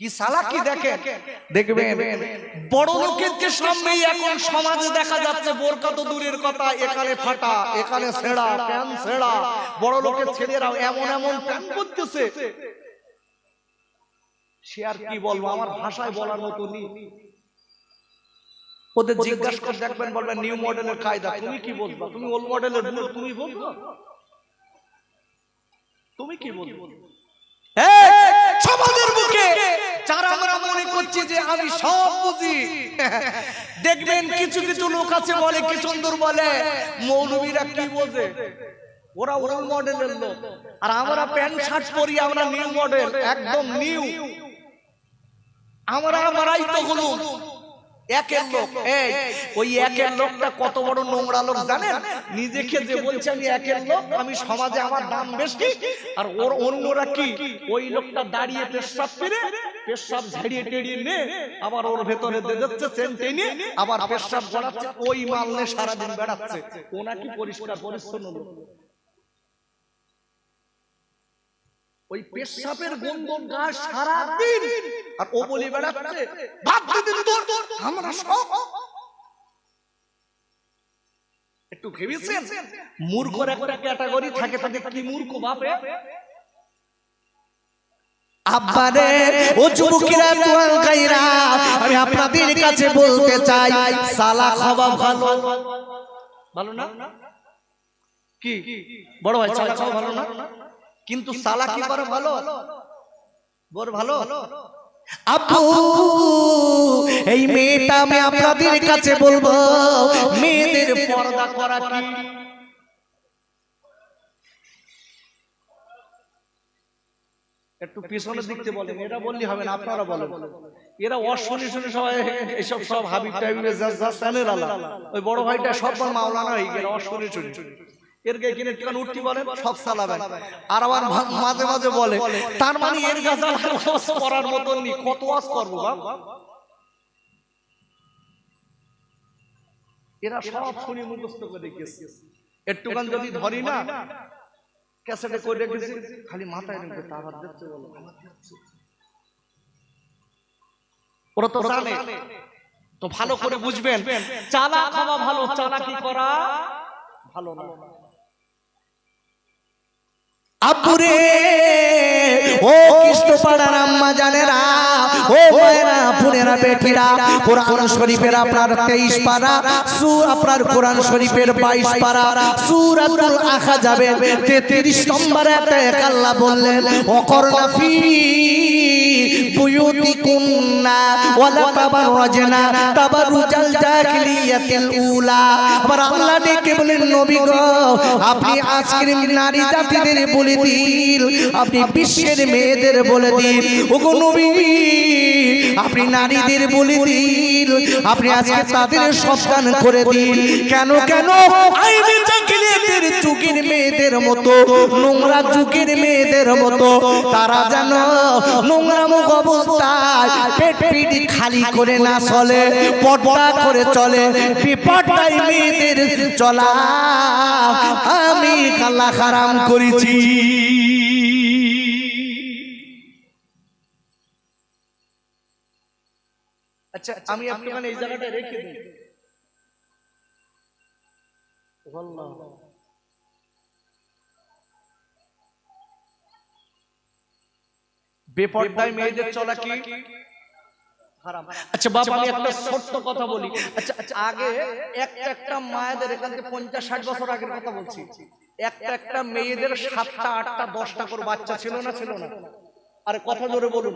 কি সালাকি দেখেন, দেখবেন বড় লোকের যে সামনে এখন সমাজে দেখা যাচ্ছে বোরকা তো দূরের কথা, এখানে ফাটা, এখানে ছেঁড়া, প্যান্ট ছেঁড়া, বড় লোকের ছেলেরাও এমন এমন প্যান্ট পরতেছে, সে আর কি বলবো, আমার ভাষায় বলার মতো নেই। ওদের জিজ্ঞাসা করে দেখবেন, বলবেন নিউ মডেলের কায়দা, তুমি কি বলবা? তুমি ওল্ড মডেলের বুড়ো, তুমি বলবা? তুমি কি বলবো? সমাজের বুকে যারা আমরা মনে করছি যে আমি সব বুঝি, দেখবেন কিছু কিছু লোক আছে বলে, কি সুন্দর বলে, মৌলবীরা কি বোঝে, ওরা ওল্ড মডেলের লোক, আর আমরা প্যান্ট শার্ট পরি, আমরা নিউ মডেল, একদম নিউ। আমরাই তো হলো একের লোক। এই ওই একের লোকটা কত বড় নোংরা লোক জানেন? নিজেকে যে বলছে আমি একের লোক, আমি সমাজে আমার দাম বেশি, আর ওর অন্যরা কি, ওই লোকটা দাঁড়িয়ে পেশাব করে, পেশাব ঝাড়িয়ে টেড়িয়ে নে, আবার ওর ভেতরে দিয়ে যাচ্ছে চেন টেনে, আবার পেশাব গড়াচ্ছে, ওই মাল নিয়ে সারাদিন বেড়াচ্ছে। ওনা কি পরিষ্কার পরিচ্ছন্ন লোক? ওই পেশাবের গন্ধ গা সারাদিন, আর ও বলি বেড়াচ্ছে ভাব দিদিন তোর, আমরা সব। একটু ভেবেছেন মূর্খর একটা ক্যাটাগরি থাকে, তাদের কি মূর্খ বাপে। আব্বারে ও যুবকেরা তোয়াল গায়রা, আমি আপনাদের কাছে বলতে চাই, সালা খাওয়া ভালো, ভালো না? কি বড় ভাই, সালা খাওয়া ভালো না? কিন্তু সালা কি করে ভালো? বড় ভালো। আব্বু এই মেয়েটা আমি আপনাদের কাছে বলবো, মেয়েদের পর্দা করা কি? একটু পিছনের দিকতে বলেন, এরা বললি হবে না, আপনারা বলেন। এরা অশুনি শুনে সবাই এসব সব হাবিব টাইবের চ্যানেল আলা, ওই বড় ভাইটা সব মাওলানা হয়ে গেল অশুনি শুনে। এর গায়ে কিনে কেন উঠতি বলেন, সব চালাবেন। আর আবার মাঝে মাঝে বলে, তার মানে এর গাছ করার মতন নি, কত ওয়াজ করবো বাপ। এরা সব শুনি মুখস্থ করে রেখেছে, একটুখান যদি ধরি না ক্যাসেটে করে রেখেছি, খালি মাথায় রেখে তাহার দেখতে বলো, ওরা তো জানে। তো ভালো করে বুঝবেন, চালা খাওয়া ভালো, চালাকি করা ভালো না। আব্বুরে ও কৃষ্ণপাড়ার আম্মা জানেরা, ও মায়েরা, বোনেরা, বেটিরা, কোরআন শরীফের আপনার 23 পারা, আপনার কোরআন শরীফের 22 পারা, সূরাতুল আহজাবের 33 নম্বরে একটা আল্লাহ বললেন, ওয়াকরনা ফি বুয়ুতিকুন্না ওয়ালা তাবাররাজনা তাবারুজাল জাহিলিয়াতিল উলা। আবার আল্লাহ ডেকে বলেন, নবী গো, আপনি আজকের নারী জাতিদের বলে দিন, আপনি বিশ্বের মেয়েদের বলে দিন, ওগো নবী আপনি নারীদের বলে দিন, আপনি আজকে তাদের সাবধান করে দিন। কেন কেন আইবে জাহিলিয়াতের যুগের মেয়েদের মতো, নোংরা যুগের মেয়েদের মতো তারা যেন নোংরা মুখ অবস্থায় পেট পিটি খালি করে না চলে, পর্দা করে চলে। বিপর্দায় মেয়েদের চলা আমি আল্লাহ হারাম করেছি। আচ্ছা আমি আপনাকে এই জায়গাটা রেখে দিই। বেপরদায় মেয়েদের চলা কি হারাম। আচ্ছা বাবা, আমি একটা ছোট্ট কথা বলি। আচ্ছা আগে একটা মায়েদের, এখান থেকে 50-60 বছর আগের কথা বলছি, একটা মেয়েদের 7টা 8টা 10টা করে বাচ্চা ছিল না? ছিল না? আরে কথা জোরে বলুন,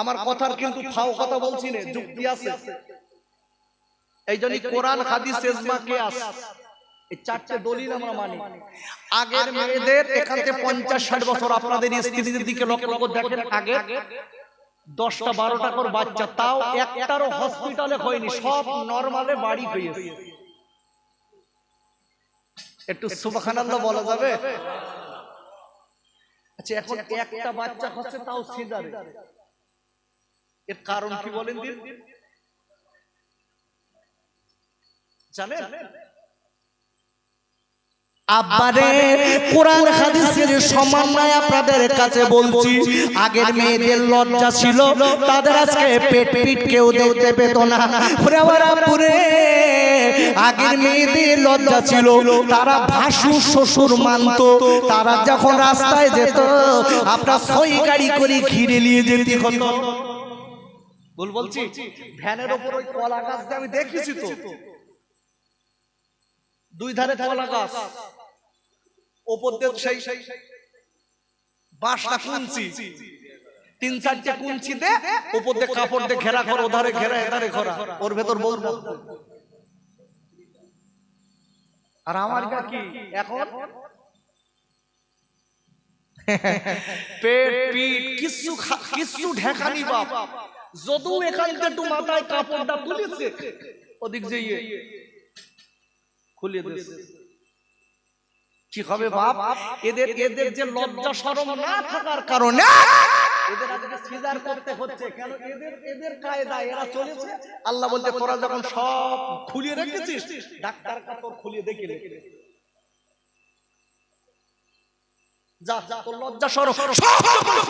আমার কথার কিন্তু ফাও কথা বলছি না, যুক্তি আছে। এই জন্য কোরআন হাদিস ইজমা কিয়াস এই চারটে দলিল আমরা মানি। আগের মেয়েদের এখান থেকে 50-60 বছর, আপনাদের স্ত্রীদের দিকে লক্ষ্য করে দেখেন, আগে 10টা 12টা করে বাচ্চা, তাও একটারও হসপিটালে হয়নি, সব নরমালে বাড়ি হয়েছে। একটু সুবহানাল্লাহ বলা যাবে? আচ্ছা এখন একটা বাচ্চা হচ্ছে, তাও সিজারে। এর কারণ কি বলেন দিন, জানেন? আব্বারে কোরআন হাদিসের সমন্বয় আপনাদের কাছে বলছি, আগের মেয়েদের লজ্জা ছিল, তাদের আজকে পেট পিট কেউ দেখতে পেত না। ওরে আমার আব্বুরে, আগের মেয়েদের লজ্জা ছিল, তারা ভাসুর শ্বশুর মানত, তারা যখন রাস্তায় যেত আপনার সই গাড়ি করে ঘিরে নিয়ে যেতে হতো। বলছি ভ্যানের ওপর ওই কলা গাছ দিয়ে আমি দেখেছি তো, দুই ধারে কলা গাছ, ওপর দিয়ে সেই বাঁশটা কুঞ্চি, 3-4টে কুঞ্চি দে, ওপর দিয়ে কাপড় দিয়ে ঘেরা করা, ওধারে ঘেরা এধারে ঘেরা, ওর ভেতর বউ। আর আমার কি এখন পেট পিট কিচ্ছু ঢেকানি বাপ, যদু এখান থেকে একটু মাথায় কাপড়টা তুলেছে, ওদিক যেয়ে খুলে দিয়েছে। কি হবে বাপ, এদের যে লজ্জা শরম না থাকার কারণে এদের আজকে সিজার করতে হচ্ছে। কেন? এদের কায়দা এরা চলেছে। আল্লাহ বলতে তোরা যখন সব খুলিয়ে রেখেছিস, ডাক্তার কাপড় খুলিয়ে দেখে রেখে যা, তোর লজ্জা শরম সব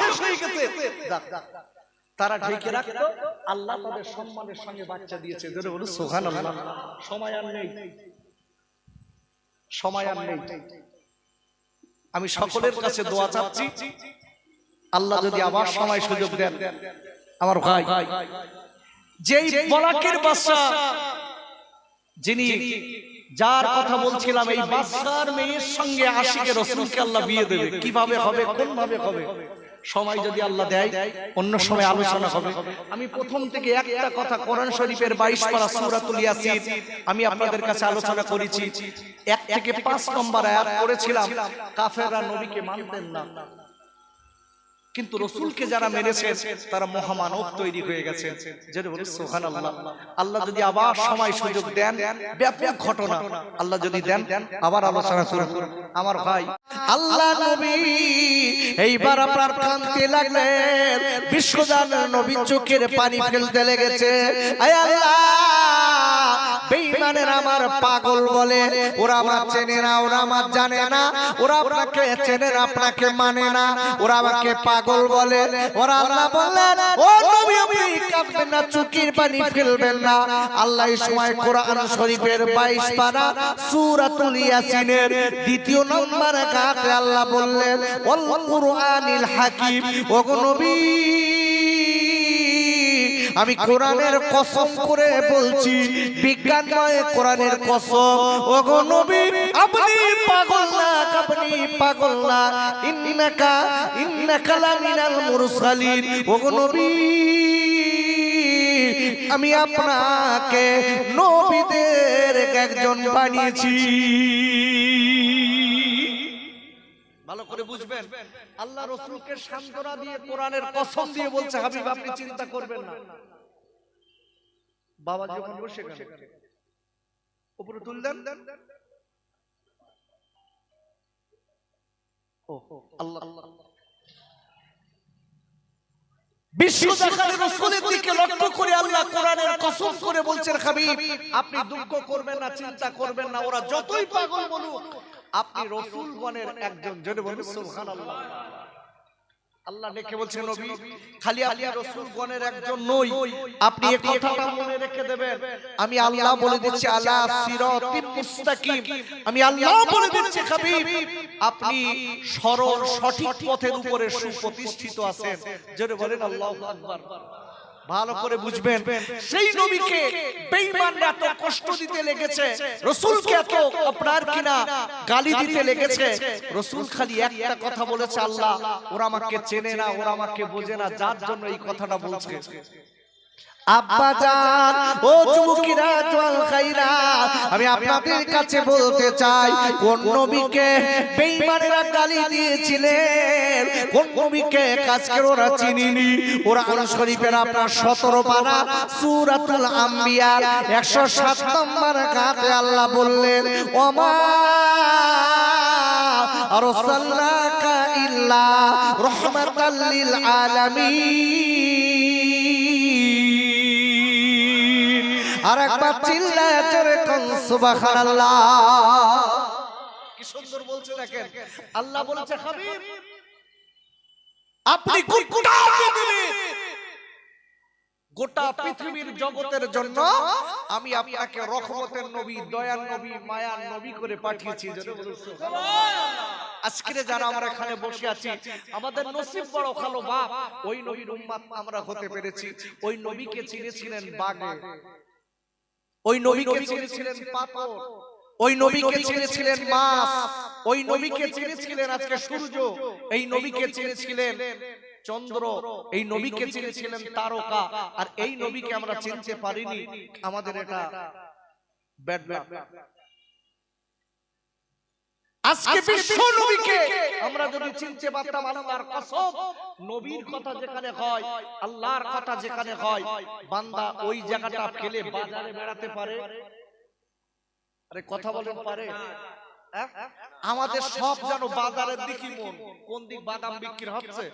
শেষ হয়ে গেছে, তারা ঢেকে রাখতো। আল্লাহ তাদের সম্মানের সঙ্গে বাচ্চা দিয়েছে। জোরে বলুন সুবহানাল্লাহ। সময় আর নেই, সময় আর নেই। আমি সকলের কাছে দোয়া চাচ্ছি, আল্লাহ যদি আবার সময় সুযোগ দেন, আমার ভাই যেই বলাকের বাদশা, যিনি যার কথা বলছিলাম, এই বাদশার মেয়ের সঙ্গে আশিকে রাসূলকে আল্লাহ বিয়ে দেবে। কিভাবে হবে, কোন ভাবে হবে, সময় যদি আল্লাহ দেয় অন্য সময় আলোচনা হবে। আমি প্রথম থেকে একটা কথা কোরআন শরীফের 22 পারা সূরাতুল ইয়াসিন আমি আপনাদের কাছে আলোচনা করেছি। 1 থেকে 5 নম্বর আয়াত পড়েছিলাম। কাফেররা নবীকে মানতেন না, কিন্তু রাসূলকে যারা মেরেছে তারা মহামানব তৈরি হয়ে গেছে। যেটা বলি সুবহানাল্লাহ। আল্লাহ যদি আবার সময় সুযোগ দেন, ব্যাপক ঘটনা আল্লাহ যদি দেন, আবার আলোচনা করব। আমার ভাই আল্লাহ নবী এইবার আপনার কাঁদতে লাগলেন, বিশ্বজানের নবী চোখের পানি ফেলতে লেগেছে। আয় আল্লাহ, বেঈমানের আমার পাগল বলে, ওরা আমার চেনে না, ওরা আমার জানে না, ওরা আপনাকে চেনে না, আপনাকে মানে না, ওরা আমাকে পাগল বলে। ওরা আল্লাহ বললেন, ও নবী আপনি কাঁদবেন না, চোখের পানি ফেলবেন না। আল্লাহ এই সময় কোরআন শরীফের 22 পারা সূরাতুল ইয়াসিনের 2 নম্বর আয়াতে আল্লাহ বললেন, ওয়াল কুরআনিল হাকিম, ওগো নবী আমি কোরআনের কসম করে বলছি, বিজ্ঞানময় কোরআনের কসম, ওগো নবী আপনি পাগল না, আপনি পাগল না, ইন্নাকা লামিনাল মুরসালিন। ওগো নবী আমি আপনাকে নবীদের একজন বানিয়েছি। ভালো করে বুঝবেন, আল্লাহ রাসূলকে সান্ত্বনা দিয়ে কোরআনের কসম দিয়ে বলছে, হাবিব আপনি চিন্তা করবেন না। বাবা যখন বসে গেল, উপরে তুললেন, ও আল্লাহ বিশ্বজাহানের রাসূলের দিকে লক্ষ্য করে আল্লাহ কোরআনের কসম করে বলছেন, হাবিব আপনি দুঃখ করবেন না, চিন্তা করবেন না, ওরা যতই পাগল বলুক আপনি রাসূলগণের একজন। জোরে বলুন সুবহানাল্লাহ। আল্লাহ ডেকে বলছেন, নবী খালি আপনি রাসূলগণের একজন নই, আপনি এই কথাটা মনে রেখে দেবেন। আমি আল্লাহ বলে দিচ্ছি, আলা সিরাতিম মুস্তাকিম, আমি আল্লাহ বলে দিচ্ছি হাবিব আপনি সরল সঠিক পথের উপরে সুপ্রতিষ্ঠিত আছেন। জোরে বলেন আল্লাহু আকবার। ভালো করে বুঝবেন, সেই নবীকে বেঈমানরা এত কষ্ট দিতে লেগেছে, রাসূলকে এত আপনার কিনা গালি দিতে লেগেছে, রাসূল খালি একটা কথা বলেছে, আল্লাহ ওরা আমাকে চেনে না, ওরা আমাকে বোঝে না, যার জন্য এই কথাটা বলছে। আব্বা জান, ও যুবকেরা জওয়াল খাইরা, আমি আপনাদের কাছে বলতে চাই, কোন নবীকে বেঈমানেরা গালি দিয়েছিলেন, কোন নবীকে আজকের ওরা চিনিনি। কোরআন শরীফের আপনার 17 পারা সূরাতুল আম্বিয়া 107 নম্বর আয়াতে আল্লাহ বললেন, ওমা আরসালনাকা ইল্লা রাহমাতাল লিল আলামিন। আর একবার চিল্লায়ে জোরে কোন সুবহানাল্লাহ। কি সুন্দর বলছে দেখেন, আল্লাহ বলছে হাবিব আপনি গোটা পৃথিবীর জগতের জন্য আমি আপনাকে রহমতের নবী, দয়ার নবী, মায়ার নবী করে পাঠিয়েছি। আজকে যারা আমরা এখানে বসে আছি আমাদের নসিব বড় ভালো বাপ, ওই নবীর উম্মত আমরা হতে পেরেছি। ওই নবীকে চিনেছিলেন বাঘে, ওই নবীকে চিনেছিলেন পাথর, ওই নবীকে চিনেছিলেন মাছ, ওই নবীকে চিনেছিলেন আজকে সূর্য, এই নবীকে চিনেছিলেন চন্দ্র, এই নবীকে চিনেছিলেন তারকা। আর এই নবীকে আমরা চিনতে পারিনি, আমাদের এটা ব্যাড ব্যাড। আজকে বিশ্ব নবীকে আমরা যদি চিনতে পারতাম, আল্লাহর কসম, নবীর কথা যেখানে হয়, আল্লাহর কথা যেখানে হয়, বান্দা ওই জায়গাটা ফেলে বাজারে বেড়াতে পারে। আরে কথা বলেন পারে? আমাদের সব জানো বাজারের দিকে মন, কোন দিক বাদাম বিক্রি হচ্ছে,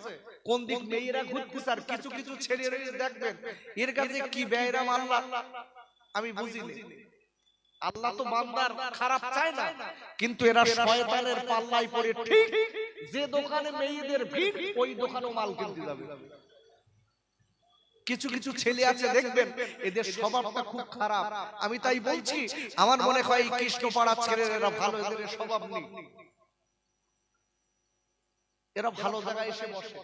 কোন দিক মেয়েরা ঘুরতেছে, আর কিছু কিছু ছেড়ে দেখবেন এর কাছে কি ব্যয়রাম আল্লাহ আমি বুঝিনি। আল্লাহ তো বান্দার খারাপ চায় না, কিন্তু এরা শয়তানের পাল্লায় পড়ে ঠিক যে দোকানে মেয়েদের ভিড় ওই দোকানেও মাল কিনতে যাবে। কিছু কিছু ছেলে আছে দেখবেন এদের স্বভাবটা খুব খারাপ। আমি তাই বলছি, আমার মনে হয় এই কৃষ্ণপাড়ার ছেলেরা ভালো, এদের স্বভাব নেই, এরা ভালো জায়গায় এসে বসে।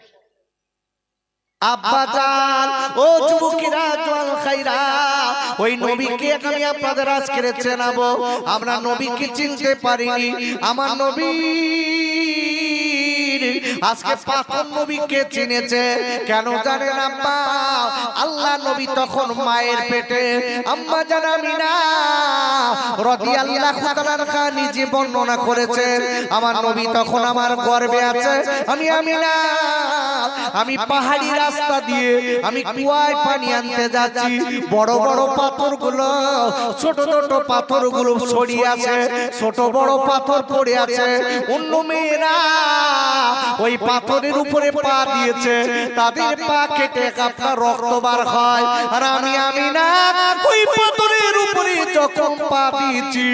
আব্বা জান, ও যুবকেরা, জওয়ান খাইরা, ওই নবীকে আমি আপনাদের আজকে চেনাবো। আমরা নবীকে চিনতে পারিনি। আমার নবী আজকে পাথর নবীকে চিনেছে কেন জানেন আব্বা? আল্লাহ নবী তখন মায়ের পেটে, আম্মা জান আমিনা রাদিয়াল্লাহু তাআলা আনহা নিজে বর্ণনা করেছেন, আমার নবী তখন আমার গর্ভে আছে। আমি আমিনা, আমি পাহাড়ি রাস্তা দিয়ে আমি কুয়ায় পানি আনতে যাচ্ছি, বড় বড় পাথরগুলো, ছোট ছোট পাথরগুলো ছড়িয়ে আছে, ছোট বড় পাথর পড়ে আছে। অন্য মেয়েরা ওই পাথরের উপরে পা দিয়েছে, তাদের পা কেটে আপনার রক্ত বার হয়। আর আমি আমিনা ওই পাথরের উপরে যখন পা দিয়েছি,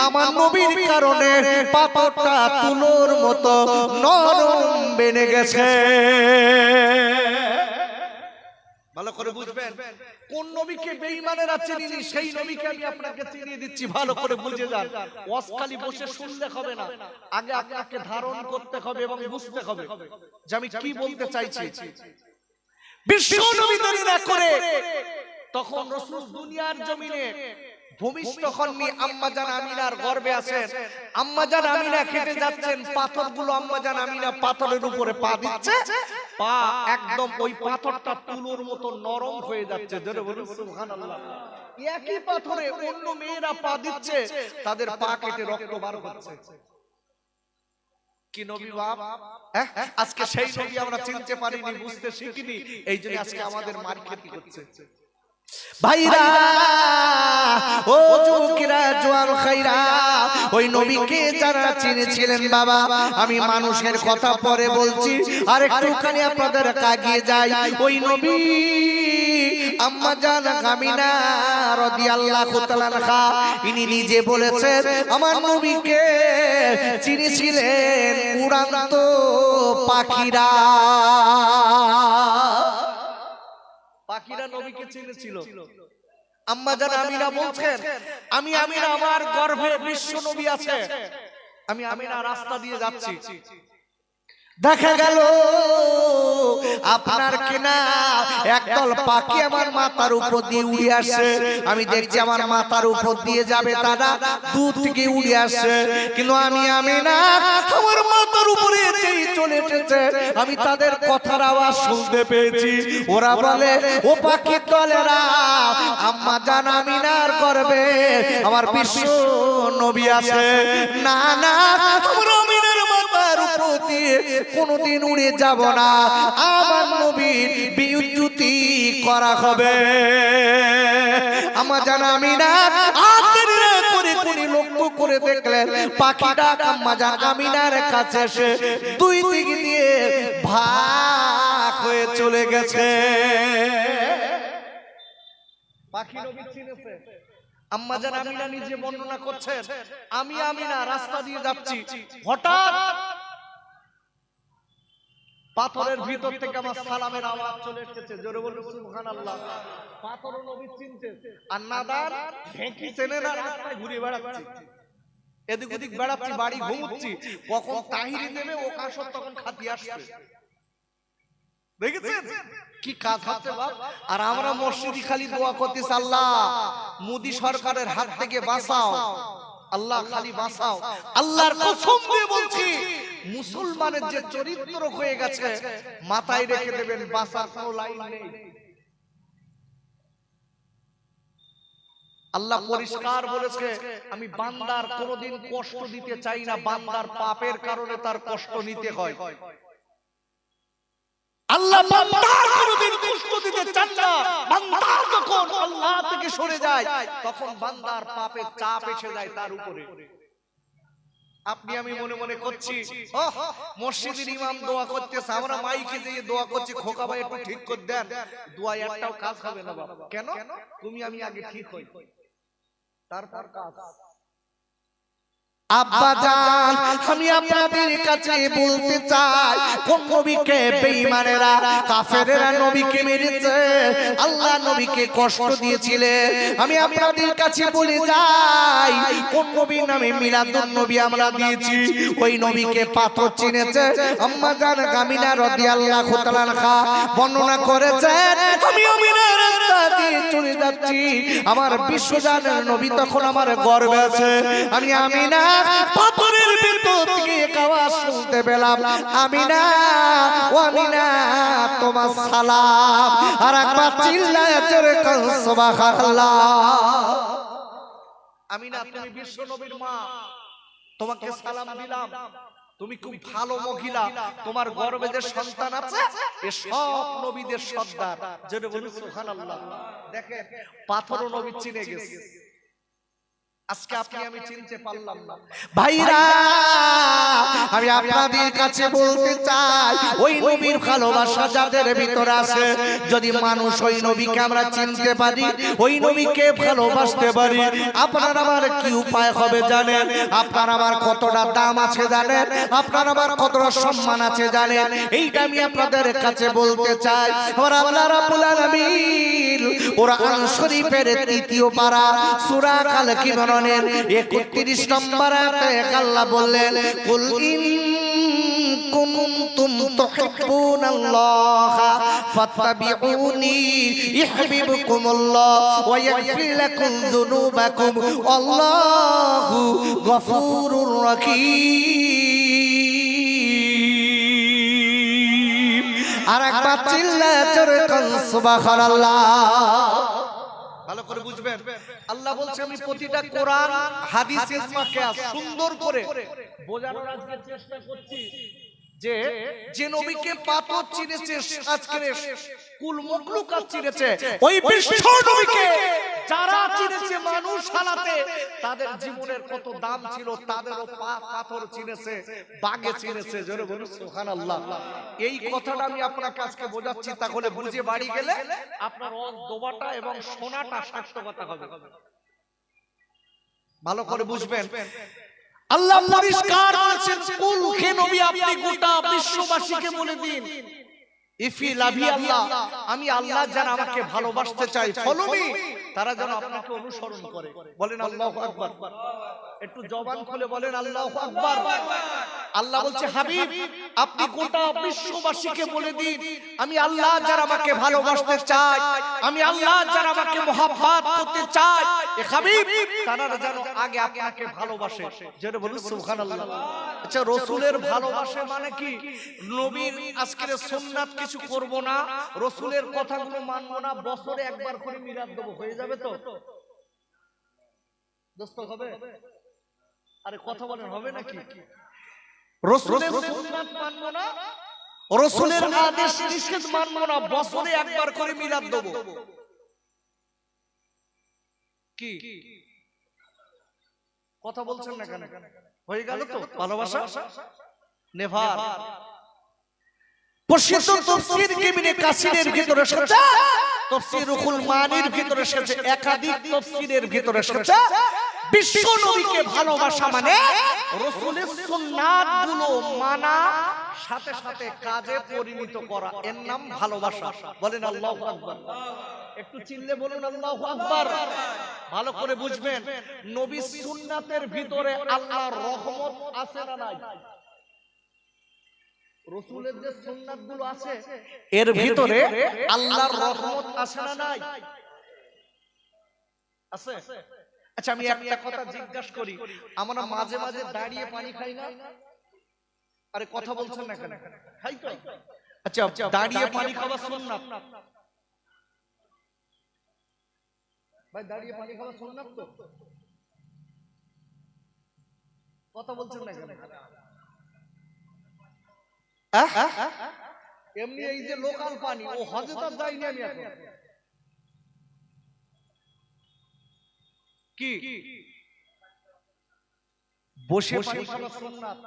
আমার নবীর কারণে পাথরটা তুলোর মতো নরম বেনে গেছে। ভালো করে বুঝবেন কোন নবীকে বেঈমানেরা চিনিনি, সেই নবীকে আমি আপনাকে চিনিয়ে দিচ্ছি, ভালো করে বুঝে যান। ওয়াজখালি বসে শুনলে হবে না, আগে আপনাকে ধারণ করতে হবে এবং বুঝতে হবে যে আমি কি বলতে চাইছি। বিশ্ব নবী দেরি না করে তখন রাসূল দুনিয়ার জমিনে ভূমিষ্ঠ হননি, আম্মা জান আমিনার গর্ভে আছেন। আম্মা জান আমিনা খেতে যাচ্ছেন, পাথরগুলো আম্মা জান আমিনা পাথরের উপরে পা দিচ্ছে, পা একদম ওই পাথরটা তুলোর মতো নরম হয়ে যাচ্ছে। জোরে বলুন সুবহানাল্লাহ। একই পাথরে অন্য মেয়েরা পা দিচ্ছে, তাদের পা কেটে রক্ত বার হচ্ছে। কি নবী বাপ! আজকে সেই নবী আমরা চিনতে পারিনি, বুঝতে শিখিনি, এই জন্য আজকে আমাদের মার খেতে হচ্ছে। ভাইরা, ও যুবকেরা, জওয়ান খাইরা, ওই নবীকে যারা চিনেছিলেন বাবা, আমি মানুষের কথা পরে বলছি, আর একটুখানি আপনাদের কাগিয়ে যাই। ওই নবী আম্মা জান আমিনা রাদিয়াল্লাহু তাআলা আনহা, ইনি নিজে বলেছেন আমার নবীকে চিনেছিলেন উড়ান্ত পাখিরা। পাখিরা নবীকে চিনেছিল। আম্মা জান আমিনা বলছেন, আমি আমিনা আমার গর্ভে বিশ্ব নবী আছে, আমি আমিনা রাস্তা দিয়ে যাচ্ছি, দেখা গেল আপনার কিনা একদল পাখি আমার মাথার উপর দিয়ে উড়ে আসছে। আমি দেখছি আমার মাথার উপর দিয়ে যাবে, তারা দূর থেকে উড়ে আসছে, কিন্তু আমি আমিনা আমার মাথার উপরে যেই চলে এসেছে, আমি তাদের কথার আওয়াজ শুনতে পেয়েছি। ওরা বলে, ও পাখি দলেরা, আম্মা জান আমিনার গর্ভে আমার বিশ্ব নবী আছে। না না, আমার আমিনার মাথার উপর দিয়ে কোনদিন উড়ে যাব না, আমার নবীর বিউতি করা হবে। আমার জান আমিনা আতের করে কোন লক্ষ্য করে দেখলেন পাখিটা আম্মা জান আমিনার কাছে এসে দুই দিক দিয়ে ভাগ হয়ে চলে গেছে। পাখি নবী চিনেছে। আম্মা জান আমিনা নিজে বর্ণনা করছেন, আমি আমিনা রাস্তা দিয়ে যাচ্ছি, হঠাৎ পাথরের ভিতর থেকে আমার সালামের আওয়াজ চলে এসেছে। জোরে বলুন সুবহানাল্লাহ। পাথরও নবী চিনতে, আর নাদার ঢেঁকি চেনে না, রাস্তায় ঘুরে বেড়াচ্ছি, এদিক ওদিক বেড়াচ্ছি, বাড়ি ঘুমুচ্ছি, কখন তাহিরি দেবে ও কাশর তখন খাতি আসবে। দেখেছেন কি কাজ হচ্ছে বাপ? আর আমরা মসজিদে খালি দোয়া করতেছি, আল্লাহ মোদি সরকারের হাত থেকে বাঁচাও, আল্লাহ খালি বাঁচাও। আল্লাহর কসম দিয়ে বলছি, মুসলমানের যে চরিত্র হয়ে গেছে মাথায় রেখে দেবেন, বাঁচার কোনো লাইন নেই। আল্লাহ পরিষ্কার বলেছে, আমি বান্দার কোনোদিন কষ্ট দিতে চাই না, বান্দার পাপের কারণে তার কষ্ট নিতে হয়। আল্লাহ বান্দার কোনোদিন কষ্ট দিতে চান না। বান্দা যখন আল্লাহ থেকে সরে যায় তখন বান্দার পাপের চাপ এসে যায় তার উপরে। আপনি আমি মনে মনে করছি, মসজিদের ইমাম দোয়া করতেছে, আমরা মাইকে দিয়ে দোয়া করছি, খোকা ভাই একটু ঠিক করে দেন, দোয়া একটাও কাজ হবে না বাবা। কেন? তুমি আমি আগে ঠিক হই, তারপর কাজ। আব্বা জান, আমি আপনাদের কাছে বলতে চাই, কোন নবীকে বেঈমানেরা কাফেরেরা নবীকে মেরেছে, আল্লাহ নবীকে কষ্ট দিয়েছিলেন। আমি আপনাদের কাছে বলে যাই, কোন নবীর নামে মিলাদুন নবী আমরা দিয়েছি, ওই নবীকে পাথর চিনেছে। আম্মা জান আমিনা রাদিয়াল্লাহু তাআলা আনহা বর্ণনা করেছেন, আমি আমিনার রাস্তা দিয়ে চলে যাচ্ছি, আমার বিশ্বজানের নবী তখন আমার গর্বে আছে। আমি আমিনা পাথরের ভিতর থেকে এক আওয়াজ শুনতে পেলাম, আমিনা ও আমিনা তোমার সালাম। আর একবার চিল্লায় জোরে কান সুবহানাল্লাহ। আমিনা তুমি বিশ্ব নবীর মা, তোমাকে সালাম দিলাম, তুমি খুব ভালো মহিলা, তোমার গর্ভে যে সন্তান আছে এ সব নবীদের সর্দার। যেটা বলি সুবহানাল্লাহ। দেখেন পাথরও নবী চিনে গেছে, আজকে আপনি আমি চিনতে পারলাম না। ভাইরা আমি আপনাদের কাছে বলতে চাই, ওই নবীর ভালোবাসা যাদের ভিতরে আছে, যদি মানুষ ওই নবীকে আমরা চিনতে পারি, ওই নবীকে ভালোবাসতে পারি, আপনার আমার কি উপায় হবে জানেন? আপনার আমার কতটা দাম আছে জানেন? আপনার আমার কতটা সম্মান আছে জানেন? এইটা আমি আপনাদের কাছে বলতে চাই। ওরা আল্লাহ রাব্বুল আলামিন কোরআন শরীফের ৩য় পারা সূরা কালকি 31 নম্বর আয়াতে আল্লাহ বললেন, কুল ইন কুনতুম তুহিব্বুনাল্লাহা ফাত্তাবিউনি ইউহিব্বুকুমুল্লাহ ওয়া ইয়াগফির লাকুম যুনুবাকুম আল্লাহু গফুরুর রহিম। আর একবার চিল্লায়ে জোরে কান সুবহানাল্লাহ। ভালো করে বুঝবেন, আল্লাহ বলছে আমি প্রতিটা কোরআন হাদিস ইজমা কিয়াস সুন্দর করে বোঝানোর আজকে চেষ্টা করছি, যে যে নবীকে পাথর চিনেছে, আজকের কুল মখলুকাত চিনেছে, ওই বিশ্ব নবীকে যারা চিনেছে মানুষ হালাতে, তাদের জীবনের কত দাম ছিল, তাদেরও পাথর চিনেছে, বাগে চিনেছে। জোরে বলুন সুবহানাল্লাহ। এই কথাটা আমি আপনাকে আজকে বোঝাচ্ছি, তাহলে বুঝে বাড়ি গেলে আপনার দোবাটা এবং সোনাটা সার্থকতা হবে। ভালো করে বুঝবেন, আল্লাহ পরিষ্কার বলেছেন, কুল হে নবী আপনি গোটা বিশ্ববাসীকে বলে দিন, ইফি লাভি আল্লাহ, আমি আল্লাহ যারা আমাকে ভালোবাসতে চাই, ফলো মি, তারা যেন আপনাকে অনুসরণ করে। বলেন আল্লাহু আকবার। একটু জবান খুলে বলেন আল্লাহু আকবার। আল্লাহ বলছে, হাবিব আপনি গোটা বিশ্ববাসীকে বলে দিন, আমি আল্লাহ যারা আমাকে ভালোবাসতে চাই, আমি আল্লাহ যারা আমাকে মহব্বত করতে চাই, এ হাবিব তারা যেন আগে আপনাকে ভালোবাসে। যেটা বলুন সুবহানাল্লাহ। আচ্ছা, রাসূলের ভালোবাসে মানে কি? নবীর আজকের সুন্নাত কিছু করব না, রাসূলের কথাগুলো মানব না, বছরে একবার করে মিলাদ দেব, হয়ে যাবে তো দোস্ত? হবে? আরে কথা বলেন, হবে নাকি? রাসূলের সুন্নাত মানব না, রাসূলের আদেশ নিষেধ মানব না, বছরে একবার করে মিলাদ দেব। কি কথা বলছেন না কেন? হয়ে গেল তো ভালোবাসা? নেভার প্রসিদ্ধ তাফসীর ইবনে কাসিরের ভিতরে এসেছে, তাফসীর রুহুল মানির ভিতরে এসেছে, একাধিক তাফসীরের ভিতরে এসেছে বিশ্ব নবীকে ভালোবাসা মানে রাসূলের সুন্নাতগুলো মানা, সাথে সাথে কাজে পরিণত করা, এর নাম ভালোবাসা। বলেন আল্লাহু আকবার। একটু চিল্লে বলুন আল্লাহু আকবার। ভালো করে বুঝবেন, নবীর সুন্নাতের ভিতরে আল্লাহর রহমত আছে না নাই? রাসূলের যে সুন্নাতগুলো আছে এর ভিতরে আল্লাহর রহমত আছে না নাই? আছে। আচ্ছা আমি একটা কথা জিজ্ঞাসা করি, আমরা মাঝে মাঝে দাঁড়িয়ে পানি খাই না? আরে কথা বলছেন না কেন? খাই তো। আচ্ছা দাঁড়িয়ে পানি খাওয়া সুন্নাত ভাই, দাঁড়িয়ে পানি খাওয়া সুন্নাত তো? কথা বলছেন না কেন? এমনি এই যে লোকাল পানি, ও হজে তো যাইনি আমি এখন। কি বসে পানি খাওয়া সুন্নাত?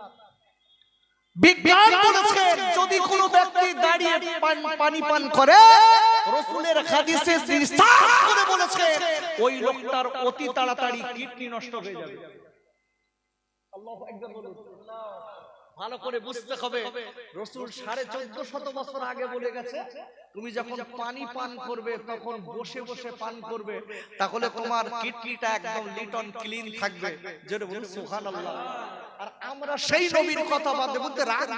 বিজ্ঞান বলেছে যদি কোনো ব্যক্তি দাঁড়িয়ে পানি পান করে, রাসূলের হাদিসে ইরশাদ করে বলেছে ওই লোকটার অতি তাড়াতাড়ি কিডনি নষ্ট হয়ে যাবে। আল্লাহু আকবার বলুন। ভালো করে বুঝতে হবে, রাসূল 1450 বছর আগে বলে গেছে তুমি যখন পানি পান করবে তখন বসে বসে পান করবে, তাহলে তোমার কিডনিটা একদম লিটন ক্লিন থাকবে। জোরে বলুন সুবহানাল্লাহ। আর আমরা সেই নবীর কথা বাদে বলতে রাত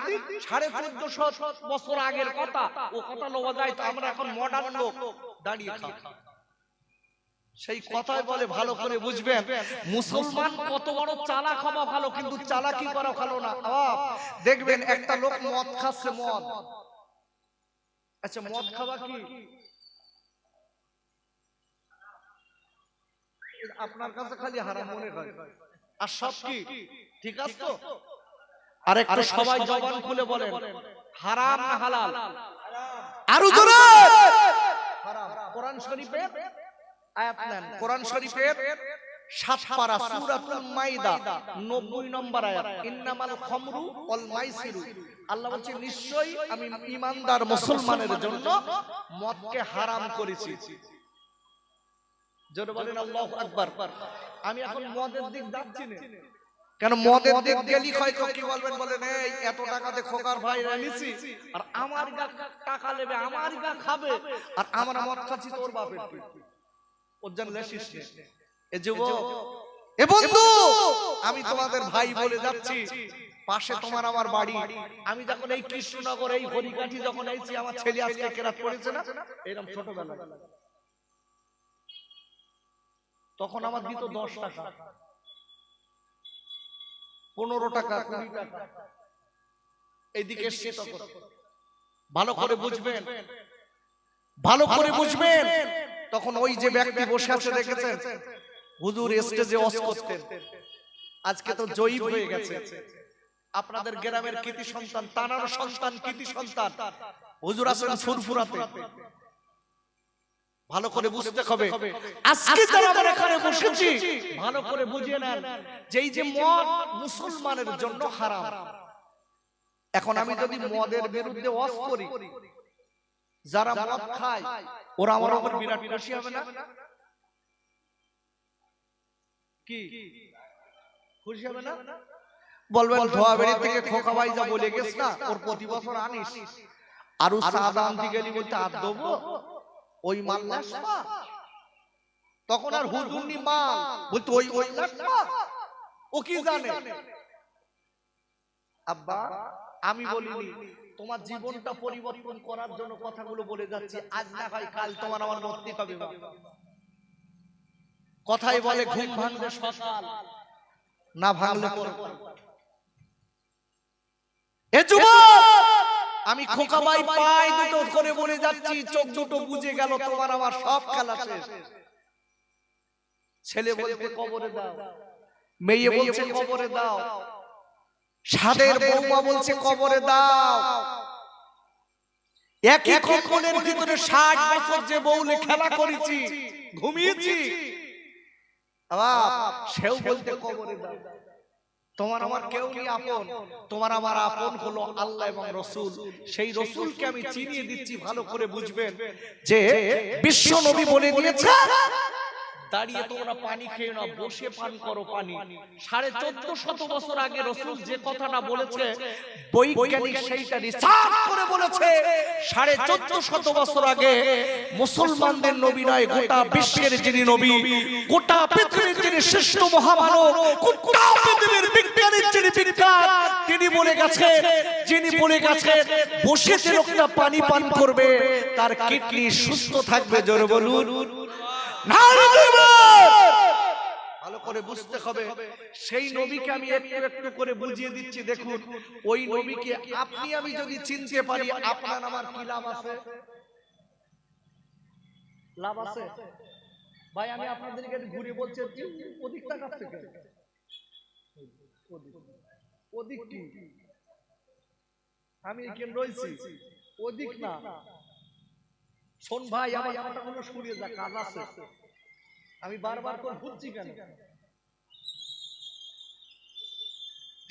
1450 বছর আগের কথা, ও কথা লওয়া যায় তো আমরা এখন মডার্ন লোক দাঁড়িয়ে খাই। সেই কথাই বলে, ভালো করে বুঝবেন, মুসলমান কত বড় চালাক হওয়া ভালো, কিন্তু চালাকি করা ভালো না। দেখবেন একটা লোক মদ খাচ্ছে, মদ। আচ্ছা মদ খাওয়া কি আপনার কাছে খালি হারাম মনে হয়, আর সব কি ঠিক আছে তো? আর একটু সবাই জবান খুলে বলেন, হারাম না হালাল? আরো জোরে হারাম। কোরআন শরীফে আয়াত নেন, কোরআন শরীফের 7 পারা সূরাতুল মাইদা 90 নম্বর আয়াত, ইন্নামাল খামরু ওয়াল মাইসিরু। আল্লাহ বলছে নিশ্চয়ই আমি ঈমানদার মুসলমানের জন্য মদকে হারাম করেছি। জোরে বলেন আল্লাহু আকবার। আমি এখন মদের দিক যাচ্ছি না, কেন মদের দিক গেলি হয়তো কি বলবেন, বলেন এই এত টাকাতে খোকার ভাই এনেছি আর আমার গা টাকা নেবে, আমার গা খাবে, আর আমরা মদ খাচ্ছি তোর বাপের কি? আমি তোমাদের ভাই বলে যাচ্ছি, পাশে তোমার আমার বাড়ি। আমি যখন এই কৃষ্ণনগর এই হরিকাঠি যখন আইছি, আমার ছেলে আজকে কেরাত পড়েছে না এরকম ছোটবেলা, তখন আমার দিত 10 টাকা, 15 টাকা, 20 টাকা। এইদিকে এসছে তখন। ভালো করে বুঝবেন, ভালো করে বুঝবেন, তখন ওই যে ব্যক্তি বসে আছে দেখেছেন, হুজুর স্টেজে ওয়াজ করতেন, আজকে তো জয়ীব হয়ে গেছে। আপনাদের গ্রামের কৃতি সন্তান, তানার সন্তান, কৃতি সন্তান হুজুর আছেন ফুরফুরাতে। ভালো করে বুঝতে হবে, আজকে যারা আমরা এখানে বসেছি ভালো করে বুঝিয়ে নেন যে এই যে মদ মুসলমানের জন্য হারাম। এখন আমি যদি মদের বিরুদ্ধে ওয়াজ করি, যারা মদ খায় ওরা আমার উপর বিরাট খুশি হবে না? কি খুশি হবে না? বলবেন ধোয়াবেড়ি থেকে খোকা ভাই যা বলে গেছ না, ওর প্রতি বছর আনিস, আর সাদা আনতে গেলি বলতে আর দেবো ওই মাল নাসবা, তখন আর হুজুরনি মাল বলতে ওই ওই নাসবা। ও কি জানে? আব্বা আমি বলিনি, তোমার জীবনটা পরিবর্তন করার জন্য কথাগুলো বলে যাচ্ছি, আজ না হয় কাল তোমার আমার মরতে হবে। কথাই বলে ঘুম ভাঙলে সকাল, না ভাঙলে পরকাল। এ যুবক, আমি খোকা ভাই পায় দুটো করে বলে যাচ্ছি, চোখ দুটো বুঝে গেল তোমার আমার সব খেলা শেষ। ছেলে বলতে কবরে দাও, মেয়ে বলছে কবরে দাও, সাদের বৌমা বলছে কবরে দাও। একই কবরের ভিতরে 60 বছর যে বউলে খেলা করেছি, ঘুমিয়েছি, সেও বলতে কবরে দাও। তোমার আমার কেউ নেই আপন, তোমার আমার আপন হলো আল্লাহ এবং রসুল। সেই রসুলকে আমি চিনিয়ে দিচ্ছি, ভালো করে বুঝবেন যে বিশ্ব নবী বলে দিয়েছে দাঁড়িয়ে তোমরা পানি খেয়ে না, বসে পান করো পানি। 1450 বছর আগে রসুল যে কথাটা বলেছে বৈজ্ঞানিক সেইটা রিসার্চ করে বলেছে 1450 বছর আগে মুসলমানদের নবী নয়, গোটা বিশ্বের যিনি নবী, গোটা পৃথিবীর যিনি শ্রেষ্ঠ মহামানব, গোটা পৃথিবীর বিজ্ঞানের যিনি বিজ্ঞান, তিনি বলে গেছে, যিনি বলে গেছে বসে যে লোকটা পানি পান করবে তার কিডনি সুস্থ থাকবে। জোরে বলুন ভালো করে বুঝতে হবে। সেই নবীকে আমি একটু একটু করে বুঝিয়ে দিচ্ছি। দেখুন, ওই নবীকে আপনি আমি যদি চিনতে পারি, আপনার আমার কি লাভ আছে? লাভ আছে ভাই। আমি আপনাদেরকে ঘুরে বলছি, ওদিকটা কাছে কেন? ওদিক কি? আমি এখানে রয়েছি, ওদিক না। শোন ভাই, আমার কথাগুলো শুনিয়ে যা, কাজ আছে। আমি বারবার করে বুঝছি কেন?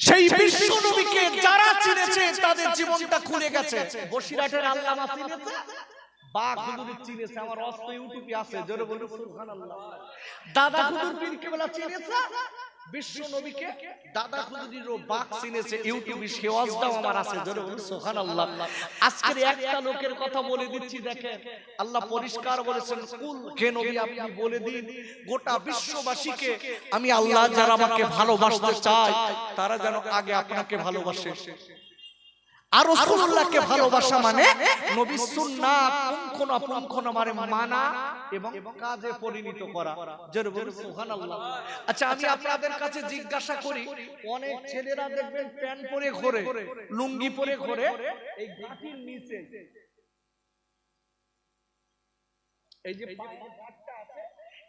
সেই বিশ্ব নবীকে যারা চিনেছে তাদের জীবনটা খুলে গেছে। বসিরহাটের আল্লামা চিনেছে, বাঘ হুজুর চিনেছে, আমার অস্ত ইউটিউবে আছে। জোরে বলুন সুবহানাল্লাহ। দাদা হুজুর পীর কেবলা চিনেছে বিশ্ব নবীকে, দাদা হুজুরিরও বাঘ চিনেছে, ইউটিউবে সেওয়াজটাও আমার আছে। জোরে বলুন সুবহানাল্লাহ। আজকের একটা লোকের কথা বলে দিচ্ছি, দেখেন আল্লাহ পরিষ্কার বলেছেন, কুল হে নবী আপনি বলে দিন গোটা বিশ্ববাসীকে আমি আল্লাহ যারা আমাকে ভালোবাসতে চায় তারা যেন আগে আপনাকে ভালোবাসে। আর রাসূলুল্লাহকে ভালোবাসা মানে নবীর সুন্নাত পুঙ্খানুপুঙ্খ মানে মানা এবং কাজে পরিণত করা। জোরে বলুন সুবহানাল্লাহ। আচ্ছা, আমি আপনাদের কাছে জিজ্ঞাসা করি, অনেক ছেলেরা দেখবেন প্যান্ট পরে ঘোরে, লুঙ্গি পরে ঘোরে, এই গাঁটির নিচে এই যে গাঁটটা আছে,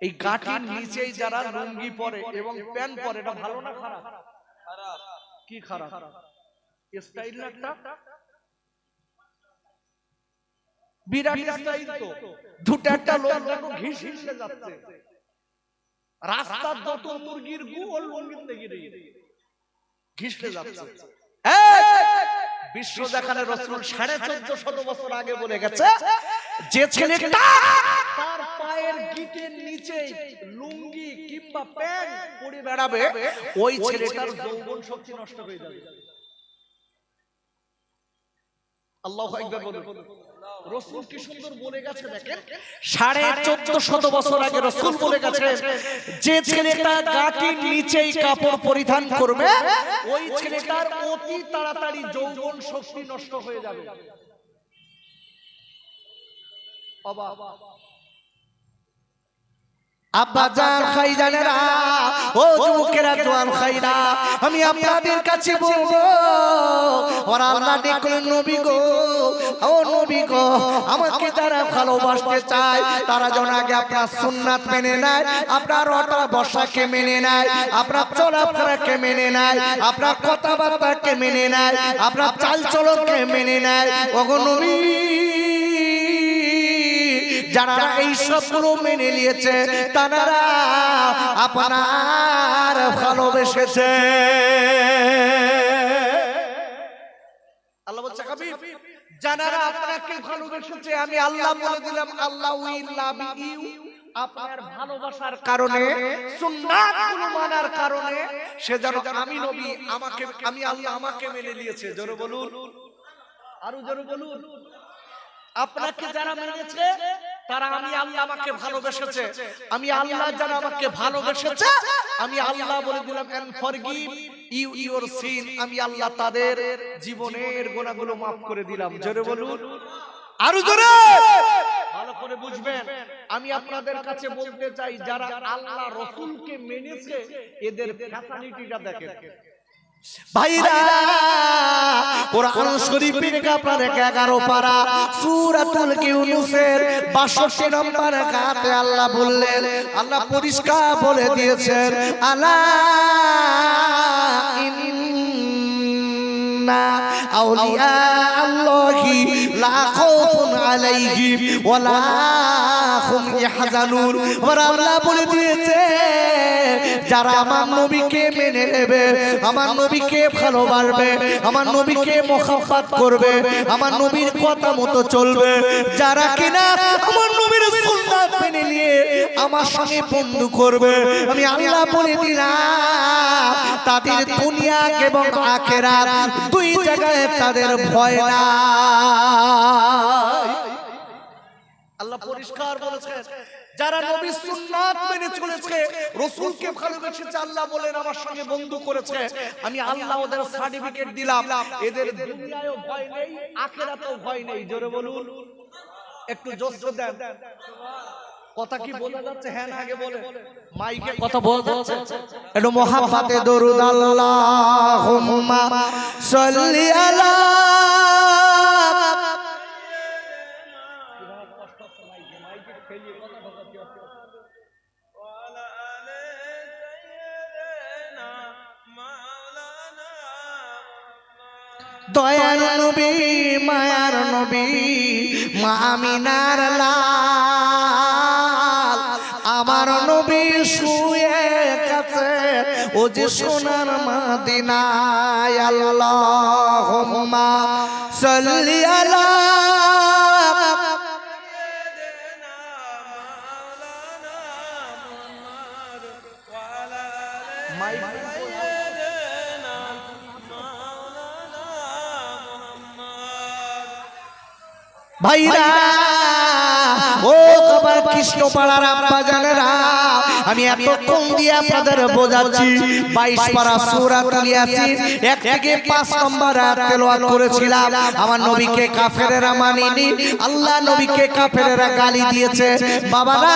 এই গাঁটির নিচেই যারা লুঙ্গি পরে এবং প্যান্ট পরে, এটা ভালো না খারাপ? খারাপ। কি খারাপ? স্টাইল একটা বিরাট স্টাইল তো। দুটো একটা লোক দেখো ঘিসিলে যাচ্ছে, রাস্তার যত মুরগির গু ওর লুঙ্গিতে গিরে ঘিসলে যাচ্ছে। বিশ্ব দেখানে রাসূল 1450 বছর আগে বলে গেছে, যে ছেলেটা তার পায়ের গিটের নিচে লুঙ্গি কিংবা প্যান্ট পরে বেড়াবে, ওই ছেলেটার যৌবন শক্তি নষ্ট হয়ে যাবে। আল্লাহু আকবার বলুন। রাসূল কি সুন্দর বলে গেছে, দেখেন 1450 বছর আগে রাসূল বলে গেছে, যে ছেলেটা গাঁটির নিচেই কাপড় পরিধান করবে ওই ছেলেটার অতি তাড়াতাড়ি যৌবন শক্তি নষ্ট হয়ে যাবে। অবাক আব্বা জান খাইজানেরা, ও যুবকেরা জওয়ান খাইরা, আমি আপনাদের কাছে বলবো, ওরা আল্লাহ দেখলেন নবী গো, ও নবী গো, আমাকে যারা ভালোবাসতে চায় তারা যেন আগে আপনার সুন্নাত মেনে নেয়, আপনার ওঠা বসাকে মেনে নেয়, আপনার চলাফেরাকে মেনে নেয়, আপনার কথাবার্তাকে মেনে নেয়, আপনার চালচলনকে মেনে নেয়। ওগো নবী, যারা এই সবগুলো মেনে নিয়েছে তারা আপনার ভালোবেসেছে। আল্লাহ বলছে, হাবিব যারা আপনাকে ভালোবেসেছে আমি আল্লাহ বলে দিলাম, আল্লাহ উইল লাভ ইউ। আপনার ভালোবাসার কারণে, সুন্নাতগুলো মানার কারণে সে যেন আমি নবী, আমাকে আমি আল্লাহ আমাকে মেনে নিয়েছে। জোরে বলুন, আরো জোরে বলুন। আপনাকে যারা মেনেছে তারা আমি আল্লাহ আমাকে ভালোবেসেছে, আমি আল্লাহ যারা আমাকে ভালোবেসেছে আমি আল্লাহ বলে দিলাম and forgive you your sin, আমি আল্লাহ তাদের জীবনের গুনাহগুলো maaf করে দিলাম। জোরে বলুন, আরো জোরে। ভালো করে বুঝবেন, আমি আপনাদের কাছে বলতে চাই যারা আল্লাহ রাসূলকে মেনেছে এদের ফ্যাসিলিটিটা দেখেন। ভাইরা, কোরআন শরীফের আপনার 11 পারা সূরাতুল ইউনূসের 62 নম্বর আয়াতে আল্লাহ বললেন, আল্লাহ পরিষ্কার বলে দিয়েছেন, আলা ইন্না আউলিয়া আল্লাহি লা খাউফুন আলাইহিম ওয়া লা হুম ইয়াহজানুন। আর আল্লাহ বলে দিয়েছে যারা আমার নবীকে মেনে নেবে, আমার নবীকে ভালোবাসবে, আমার নবীকে মহব্বত করবে, আমার নবীর কথা মতো চলবে, যারা কিনা আমার নবীর সুন্নাত মেনে নিয়ে আমার সঙ্গে বন্ধু করবে, আমি আল্লাহ বলে দিলাম তাদের দুনিয়া এবং আখিরাত দুই জায়গায় তাদের ভয় না। আল্লাহ পরিষ্কার বলেছেন যারা নবীর সুন্নাত মেনে চলেছে, রাসূলকে ভালোবেসেছে, আল্লাহ বলেন আমার সঙ্গে বন্ধু করেছে, আমি আল্লাহ ওদের সার্টিফিকেট দিলাম, এদের দুনিয়ায়ও ভয় নেই, আখিরাতেও ভয় নেই। জোরে বলুন, একটু জোশ দেন। কথা কি বোঝা যাচ্ছে? হ্যাঁ না আগে বলে, মাইকে কথা বোঝা যাচ্ছে? একটু মহাব্বতে দরুদ আল্লাহুম্মা সাল্লি আলা দয়ার নবী মায়ার নবী মা আমিনার লাল, আমার নবী শুয়ে কাছে ও যে সোনার মদিনায়। আল্লাহুম্মা সাল্লি আলা ভাইরা ও কবার কৃষ্ণ পাড়ার আব্বা জানেরা, আমি এতক্ষণ দিয়ে আপনাদের বোঝাচ্ছি 22 পারা সূরাতুল ইয়াসিন 1 থেকে 5 নম্বর আয়াত তেলাওয়াত করেছিলাম। আমার নবীকে কাফেরেরা মানেনি, আল্লাহ নবীকে কাফেরেরা গালি দিয়েছে। বাবারা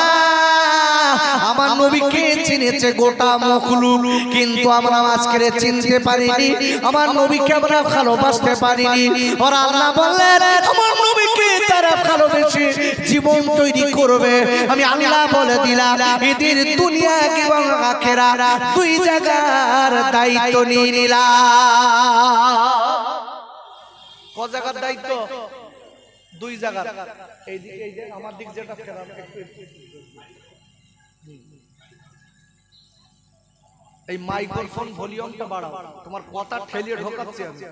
আমার নবীকে চিনেছে গোটা মখলুক, কিন্তু আমরা আজকে চিনতে পারিনি, আমার নবীকে আমরা ভালোবাসতে পারিনি। আর আল্লাহ বললেন আমার নবীকে তারা ভালোবেসে জীবন তৈরি করবে, আমি আল্লাহ বলে দিলাম এদের দুনিয়া এবং আখিরাত দুই জায়গার দায়িত্ব নিয়ে নিলাম। ক জায়গার দায়িত্ব? দুই জায়গার। এই দিকে, এই যে আমার দিক যেটা ফেরান, এই মাইক্রোফোন ভলিউমটা বাড়াও, তোমার কথা ঠেলিয়ে ঢোকাচ্ছি আমি।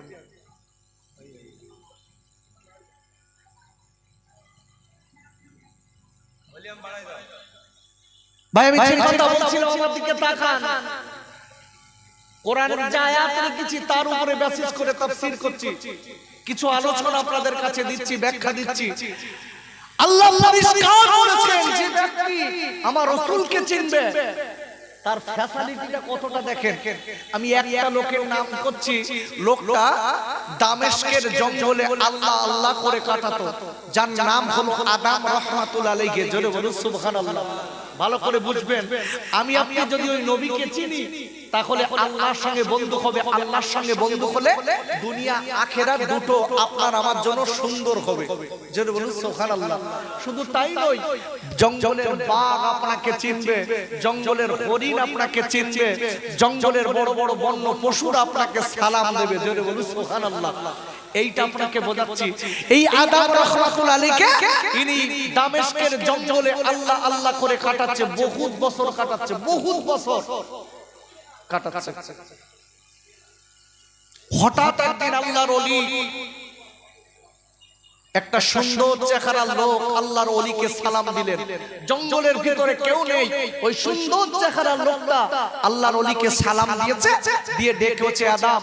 ভাই আমি ঠিক কথা বলছিলাম, আমার দিকে তাকান। কোরআনের যে আয়াত রেখেছি তার উপরে বেসিস করে তাফসীর করছি, কিছু আলোচনা আপনাদের কাছে দিচ্ছি, ব্যাখ্যা দিচ্ছি। আল্লাহ পরিষ্কার বলেছেন যে ব্যক্তি আমার রাসূলকে চিনবে তার ফ্যাসিলিটিটা কতটা দেখেন। আমি একটা লোকের নাম করছি, লোকটা দামেস্কের জঙ্গলে আল্লাহ আল্লাহ করে কাটাতো, যার নাম হলো আদম রাহমাতুল্লাহ আলাইহি। জোরে বলুন সুবহানাল্লাহ। ভালো করে বুঝবেন, আমি আপনি যদি ওই নবীকে চিনি তাহলে আল্লাহর সঙ্গে বন্ধু হবে, আল্লাহর সঙ্গে বন্ধু হলে দুনিয়া আখিরাত দুটো আপনার আমার জন্য সুন্দর হবে। জোরে বলুন সুবহানাল্লাহ। শুধু তাই নয়, জঙ্গলের বাঘ আপনাকে চিনবে, জঙ্গলের হরিণ আপনাকে চিনবে, জঙ্গলের বড় বড় বন্য পশুরা আপনাকে সালাম দেবে। জোরে বলুন সুবহানাল্লাহ। এইটা আপনাকে বোঝাচ্ছি। এই আদম রাহমাতুল্লাহ আলাইহি ইনি দামেস্কের জঙ্গলে আল্লাহ আল্লাহ করে কাটাচ্ছে, বহুত বছর কাটাচ্ছে, বহুত বছর কাটাচ্ছে। হঠাৎ একদিন আল্লাহর ওলি, একটা সুন্দর চেহারার লোক আল্লাহর ওলিকে সালাম দিলেন। জঙ্গলের ভিতরে কেউ নেই, ওই সুন্দর চেহারার লোকটা আল্লাহর ওলিকে সালাম দিয়েছে, দিয়ে ডেকেছে আদম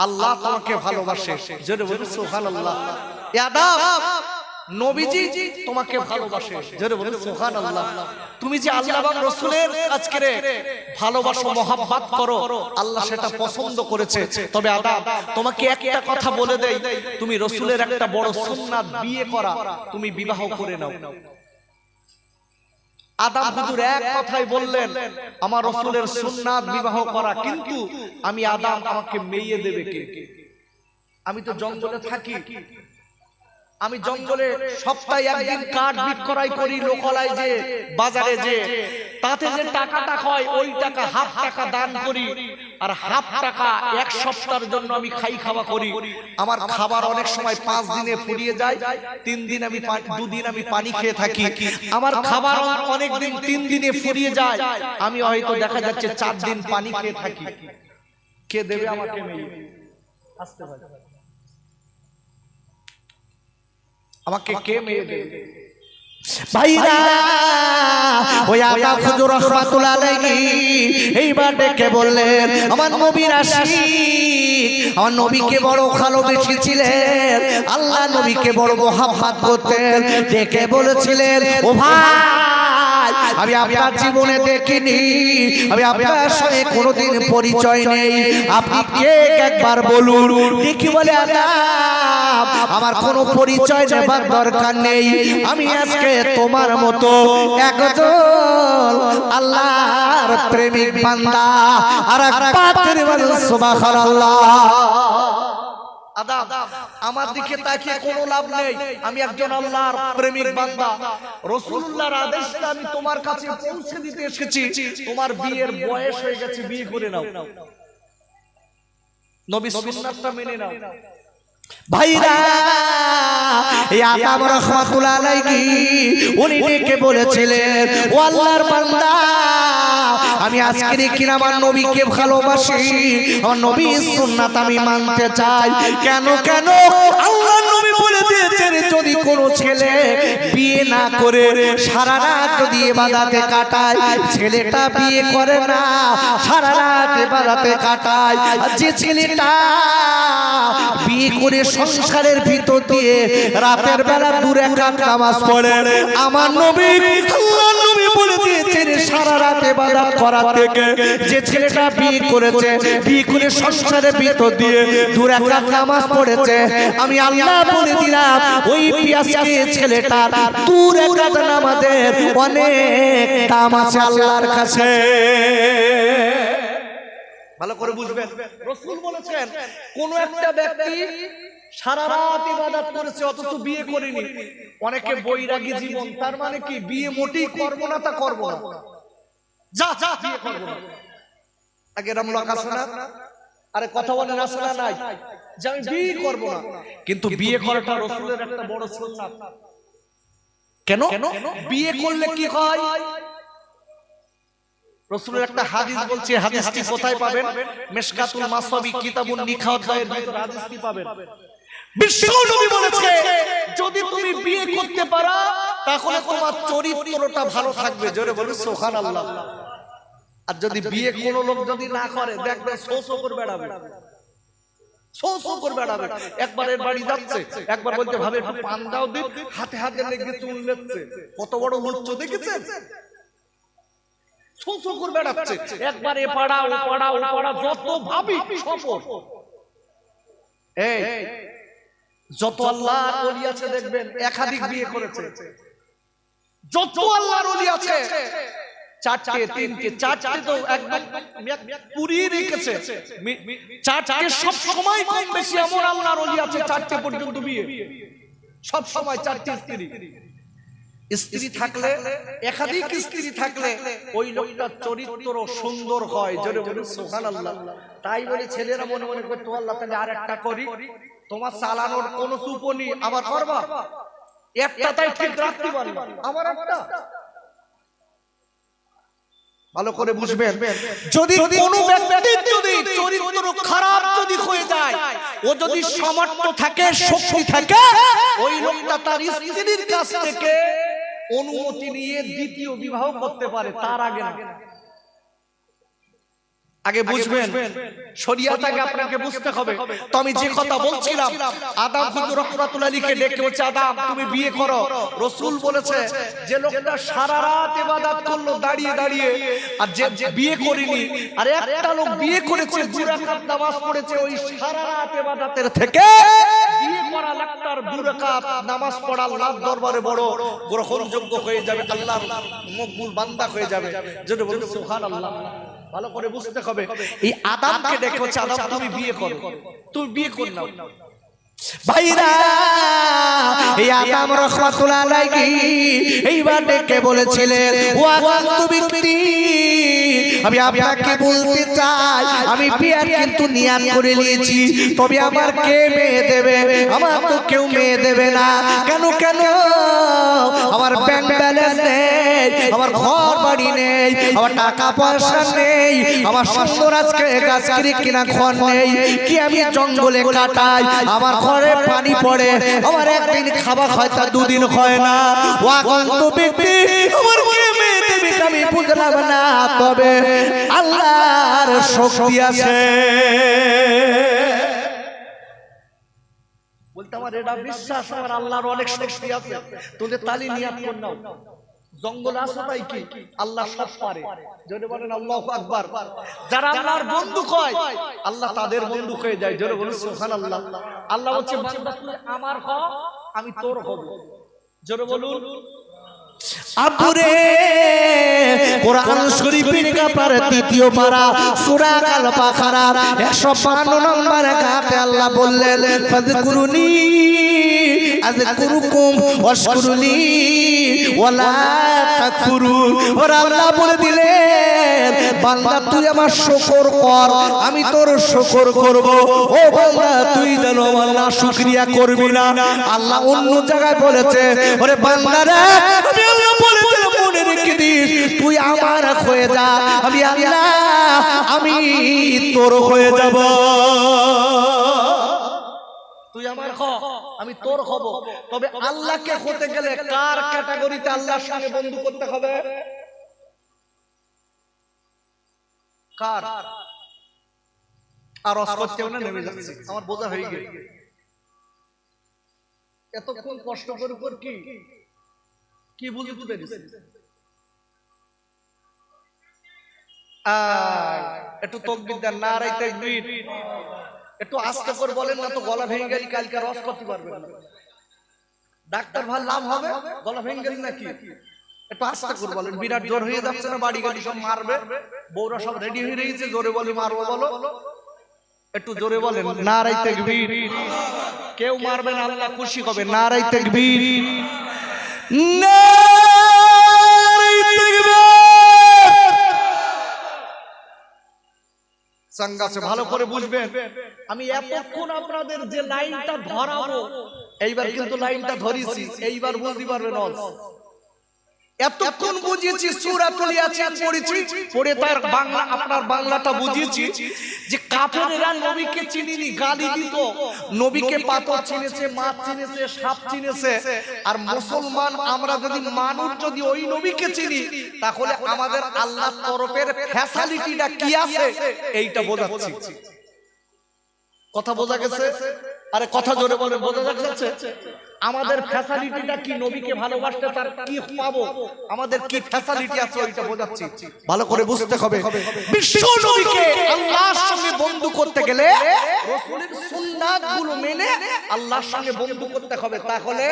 আল্লাহ তোমাকে ভালোবাসে। জোরে বলুন সুবহানাল্লাহ। এ আদম নবীজি তোমাকে ভালোবাসে। জোরে বলুন সুবহানাল্লাহ। তুমি যে আল্লাহ এবং রাসূলের কাছে ভালোবাসো, মহব্বত করো, আল্লাহ সেটা পছন্দ করেছে। তবে আদম তোমাকে একটা কথা বলে দেই, তুমি রাসূলের একটা বড় সুন্নাত বিয়ে করা, তুমি বিবাহ করে নাও। আদম হুজুর এক কথাই বললেন আমার রাসূলের সুন্নাত বিবাহ করা, কিন্তু আমি আদম আমাকে মেয়ে দেবে কে? আমি তো জঙ্গলে থাকি, আমি জঙ্গলে সপ্তাহে একদিন কাঠ বিক্রয় করি লোকালয় যে বাজারে যে, তাতে যে টাকাটা হয় ওই টাকা হাফ টাকা দান করি, আর হাফ টাকা এক সপ্তাহের জন্য আমি খাওয়া করি। আমার খাবার অনেক সময় 5 দিনে ফুরিয়ে যায়, 3 দিন আমি 2 দিন আমি পানি খেয়ে থাকি। আমার খাবার অনেক দিন 3 দিনে ফুরিয়ে যায়, আমি হয়তো দেখা যাচ্ছে 4 দিন পানি খেয়ে থাকি। কে দেবে আমাকে? আসতে পারে আমাকে কে মেয়ে দেবে? ভাইরা ওই আকা হুজুর রাহমাতুল্লাহ আলাইহি এইবার ডেকে বললেন, আমার নবীর আশিক, আমার নবীকে বড় ভালোবেসেছিলেন, আল্লাহ নবীকে বড় মোহাব্বত করতেন। ডেকে বলেছিলেন, ও ভাই, আমি আপনার জীবনে দেখিনি, আমি আপনার সঙ্গে কোনোদিন পরিচয় নেই, আপনি কে একবার বলুন। দেখি বলে, আদাব, আমার কোনো পরিচয় নেবার দরকার নেই, আমি আজকে তোমার মতো একজন আল্লাহর প্রেমিক বান্দা। আর এক পাত্রে বলুন সুবহানাল্লাহ। আদাব, আমার দিকে তাকিয়ে কোনো লাভ নেই, আমি একজন আল্লাহর প্রেমিক বান্দা। রাসূলুল্লাহর আদেশটা আমি তোমার কাছে পৌঁছে দিতে এসেছি। তোমার বিয়ের বয়স হয়ে গেছে, বিয়ে করে নাও, নবী সুন্নাতটা মেনে নাও। ভাইরা এই আকাম রাহমাতুল্লাহ আলাইহি উনি ডেকে বলেছিলেন, ও আল্লাহর বান্দা, আমি আজকে কিনা আমার নবীকে ভালোবাসি, আমার নবীর সুন্নাত আমি মানতে চাই। কেন কেন? আল্লাহর নবী বলে দিয়েছেন, যদি কোনো ছেলে বিয়ে না করে সারা রাত যদি ইবাদতে কাটায়, ছেলেটা বিয়ে করে না, সারা রাত ইবাদতে কাটায়। আর যে ছেলেটা বিয়ে করে সংসারের ভিতর দিয়ে রাতের বেলা 2 রাকাত নামাজ পড়ে, আমার নবী আল্লাহর নবী বলে দিয়েছেন, সারা রাত ইবাদত করা থেকে যে ছেলেটা বিয়ে করেছে, বিয়ে করে সংসারের ভিতর দিয়ে 2 রাকাত নামাজ পড়েছে, আমি আল্লাহ বলে দিলাম ওই পিয়াসকে ছেলেটার 2 রাকাত নামাজের অনেক দাম আছে আল্লাহর কাছে। ভালো করে বুঝবেন, রাসূল বলেছেন, কোন একটা ব্যক্তি সারা রাত ইবাদত করেছে অথচ বিয়ে করেনি, অনেকে বৈরাগী জীবন, তার মানে কি বিয়ে মোটেই করব না, তা করব না, যা যা বিয়ে করব না। আগে এরকম লোক আছে না? আরে কথা বলেন, আছে না নাই? যে আমি বিয়ে করব না, কিন্তু বিয়ে করাটা রাসূলের একটা বড় সুন্নাত। কেন? বিয়ে করলে কি হয়? রাসূলের একটা হাদিস বলছে, হাদিসটি কোথায় পাবেন? মিশকাতুল মাসাবি কিতাবুন নিকাহ এর ভিতরে হাদিসটি পাবেন। বিশ্বনবী বলেছে, যদি তুমি বিয়ে করতে পারো তাহলে তোমার চরিত্রটা ভালো থাকবে। জোরে বলুন সুবহানাল্লাহ। আর যদি বিয়ে কোনো লোক যদি না করে, দেখবে শোষো করে বেড়াবে, শোষো করে বেড়াবে। একবার এর বাড়ি যাচ্ছে, একবার বলতে ভাবে একটু পান দাও দিন, হাতে হাতে লেগে চুল লেচ্ছে, কত বড় লুচ্চ দেখেছেন? শোষো করে বেড়াচ্ছে, একবার এ পাড়া ও পাড়া ও পাড়া, যত ভাবি সফর। এই যত আল্লাহর ওলি আছে দেখবেন একাধিক বিয়ে করেছে, যত আল্লাহর ওলি আছে 4টে 3টে 4টে তো একদম পুরিয়ে রেখেছে, 4টে সব সময় কম বেশি এমন আল্লাহর ওলি আছে 4টে পর্যন্ত বিয়ে, সব সময় 4টে স্ত্রী। স্ত্রী থাকলে, একাধিক স্ত্রী থাকলে ওই লোকটার চরিত্র সুন্দর হয়। জোরে বলুন সুবহানাল্লাহ। তাই বলে ছেলেরা মনে মনে করতে, আল্লাহ তাহলে আরেকটা করি, তোমার চালানোর কোন সুপনি আবার করবা, একটা তাই ঠিক রাখতে পারবা, আমার একটা। ভালো করে বুঝবেন, যদি কোনো ব্যক্তির যদি চরিত্র খারাপ যদি হয়ে যায়, ও যদি সামর্থ্য থাকে, শক্তি থাকে, ওই লোকটা তার স্ত্রীর কাছ থেকে অনুমতি নিয়ে দ্বিতীয় বিবাহ করতে পারে, তার আগে না। আগে বুঝবেন, শরিয়াত আগে আপনাকে বুঝতে হবে। তো আমি যে কথা বলছিলাম, আদম হুজুর রাহমাতুল্লাহ আলাইহি ডেকে বলছে, আদম তুমি বিয়ে করো। রাসূল বলেছে, যে লোকটা সারা রাত ইবাদত করলো দাঁড়িয়ে দাঁড়িয়ে, আর যে বিয়ে করেনি, আর একটা লোক বিয়ে করেছে 2 রাকাত নামাজ পড়েছে, ওই সারা রাত ইবাদতের থেকে বিয়ে করা লোকটার 2 রাকাত নামাজ পড়া আল্লাহর দরবারে বড় গ্রহণযোগ্য হয়ে যাবে, আল্লাহর মকবুল বান্দা হয়ে যাবে। যদি বলুন সুবহানাল্লাহ। ভালো করে বুঝতে হবে, এই আদমকে দেখে হচ্ছে, আদম তুমি বিয়ে করো, তুমি বিয়ে করে নাও। ভাইরা এই আদম রাহমাতুল্লাহ আলাইহি এইবার ডেকে বলেছিলেন, ও আগন্তুক ব্যক্তি, আমি আপনাকে বলতে চাই, আমি বিয়ার কিন্তু নিয়াত করে নিয়েছি, তবে আমার কে মেয়ে দেবে? আমার তো কেউ মেয়ে দেবে না। কেন কেন? আমার ব্যাংক ব্যালেন্স নেই, আমার ঘর বাড়ি নেই, আমার টাকা পয়সা নেই, আমার সুন্দর আজকে গাছকিরি কিনা ঘর নেই, কি আমি জঙ্গলে কাটাই, আমার ঘরে পানি পড়ে, আমার একদিন খাবার হয় তা দুদিন হয় না। ও আগন্তুক ব্যক্তি, আমার কে মেয়ে দেবে আমি বুঝলাম না, তবে আল্লাহর শক্তি আছে। বলতে আমার এটা বিশ্বাস, আমার আল্লাহর অনেক শক্তি আছে। তোদের তালি নিয়াত কর নাও। জঙ্গল আসো তাই কি আল্লাহ সব পারে। জোরে বলেন আল্লাহু আকবার। যারা আল্লাহর বন্ধু হয় আল্লাহ তাদের বন্ধু হয়ে যায়। জোরে বলুন সুবহানাল্লাহ। আল্লাহ বলছে বান্দা তুই আমার হ, আমি তোর হব। জোরে বলুন। আব্বুরে কোরআন শরীফের কাপারে তৃতীয় পারা সূরা আল বাকারা 152 নম্বর আয়াতে আল্লাহ বললেন, ফাযকুরুনি আযকুরুকুম ওয়াশকুরুলি ওয়ালা তাকফুরুন। ওর আল্লাহ বলে দিলেন, বান্দা তুই আমার শুকর কর, আমি তোর শুকর করব। ও বান্দা তুই যেন আমার নাশুকরিয়া করবি না। আল্লাহ অন্য জায়গায় বলেছে, ওরে বান্দারা আমি আল্লাহ বলেছে মনে রেখে দিস, তুই আমার হয়ে যা, আমি আল্লাহ আমি তোর হয়ে যাব। তুই আমার হ, আমি তোর হব। তবে আল্লাহকে হতে গেলে কার ক্যাটাগরিতে আল্লাহর সঙ্গে বন্ধু করতে হবে? কার? আর অস্পষ্টে না নেমে যাচ্ছে, আমার বোঝা হয়ে গেছে। এতক্ষণ কষ্ট করে উপর কি কি বুঝতে পেরেছি? একটু তাকবীর দেন, নারায়ে তাকবীর। একটু আস্তে করে বলেন না তো, গলা ভেঙে গেলে কালকে রস করতে পারবেন না। ডাক্তার ভাই লাভ হবে, গলা ভেঙে গেলি নাকি? একটু আস্তে করে বলেন। বিরাট জোর হয়ে যাচ্ছে না? বাড়ি গাড়ি সব মারবে, বউরা সব রেডি হয়ে রয়েছে, জোরে বলে মারবো বলো। একটু জোরে বলেন নারায়ে তাকবীর। কেউ মারবে না, আল্লাহ খুশি হবে। নারায়ে তাকবীর, নারায়ে তাকবীর। সংজ্ঞাছে ভালো করে বুঝবেন। আমি এতক্ষণ আপনাদের যে লাইনটা ধরাবো, এইবার কিন্তু লাইনটা ধরেছি, এইবার বুঝতে পারবেন। এতক্ষণ বুঝিয়েছি সূরাতুল ইয়াসিন পড়েছি, পড়ে তার বাংলা আপনার বাংলাটা বুঝিয়েছি যে কাফেররা নবীকে চিনিনি, গালি দিত। নবীকে পাথর চিনেছে, মাছ চিনেছে, সাপ চিনেছে। আর মুসলমান আমরা যদি মানুষ যদি ওই নবীকে চিনি, তাহলে আমাদের আল্লাহর তরফের ফ্যাসিলিটিটা কি আছে এইটা বোঝাচ্ছি। কথা বোঝা গেছে? আরে কথা জোরে বলেন, বোঝা যাচ্ছে? আমাদের ফ্যাসিলিটিটা কি? নবীকে ভালোবাসতে তার কি পাবো, আমাদের কি ফ্যাসিলিটি আছে ওইটা বোঝাচ্ছি। ভালো করে বুঝতে হবে। বিশ্ব নবীকে আল্লাহর সঙ্গে বন্ধু করতে গেলে রাসূলের সুন্নাতগুলো মেনে আল্লাহর সঙ্গে বন্ধু করতে হবে, তাহলে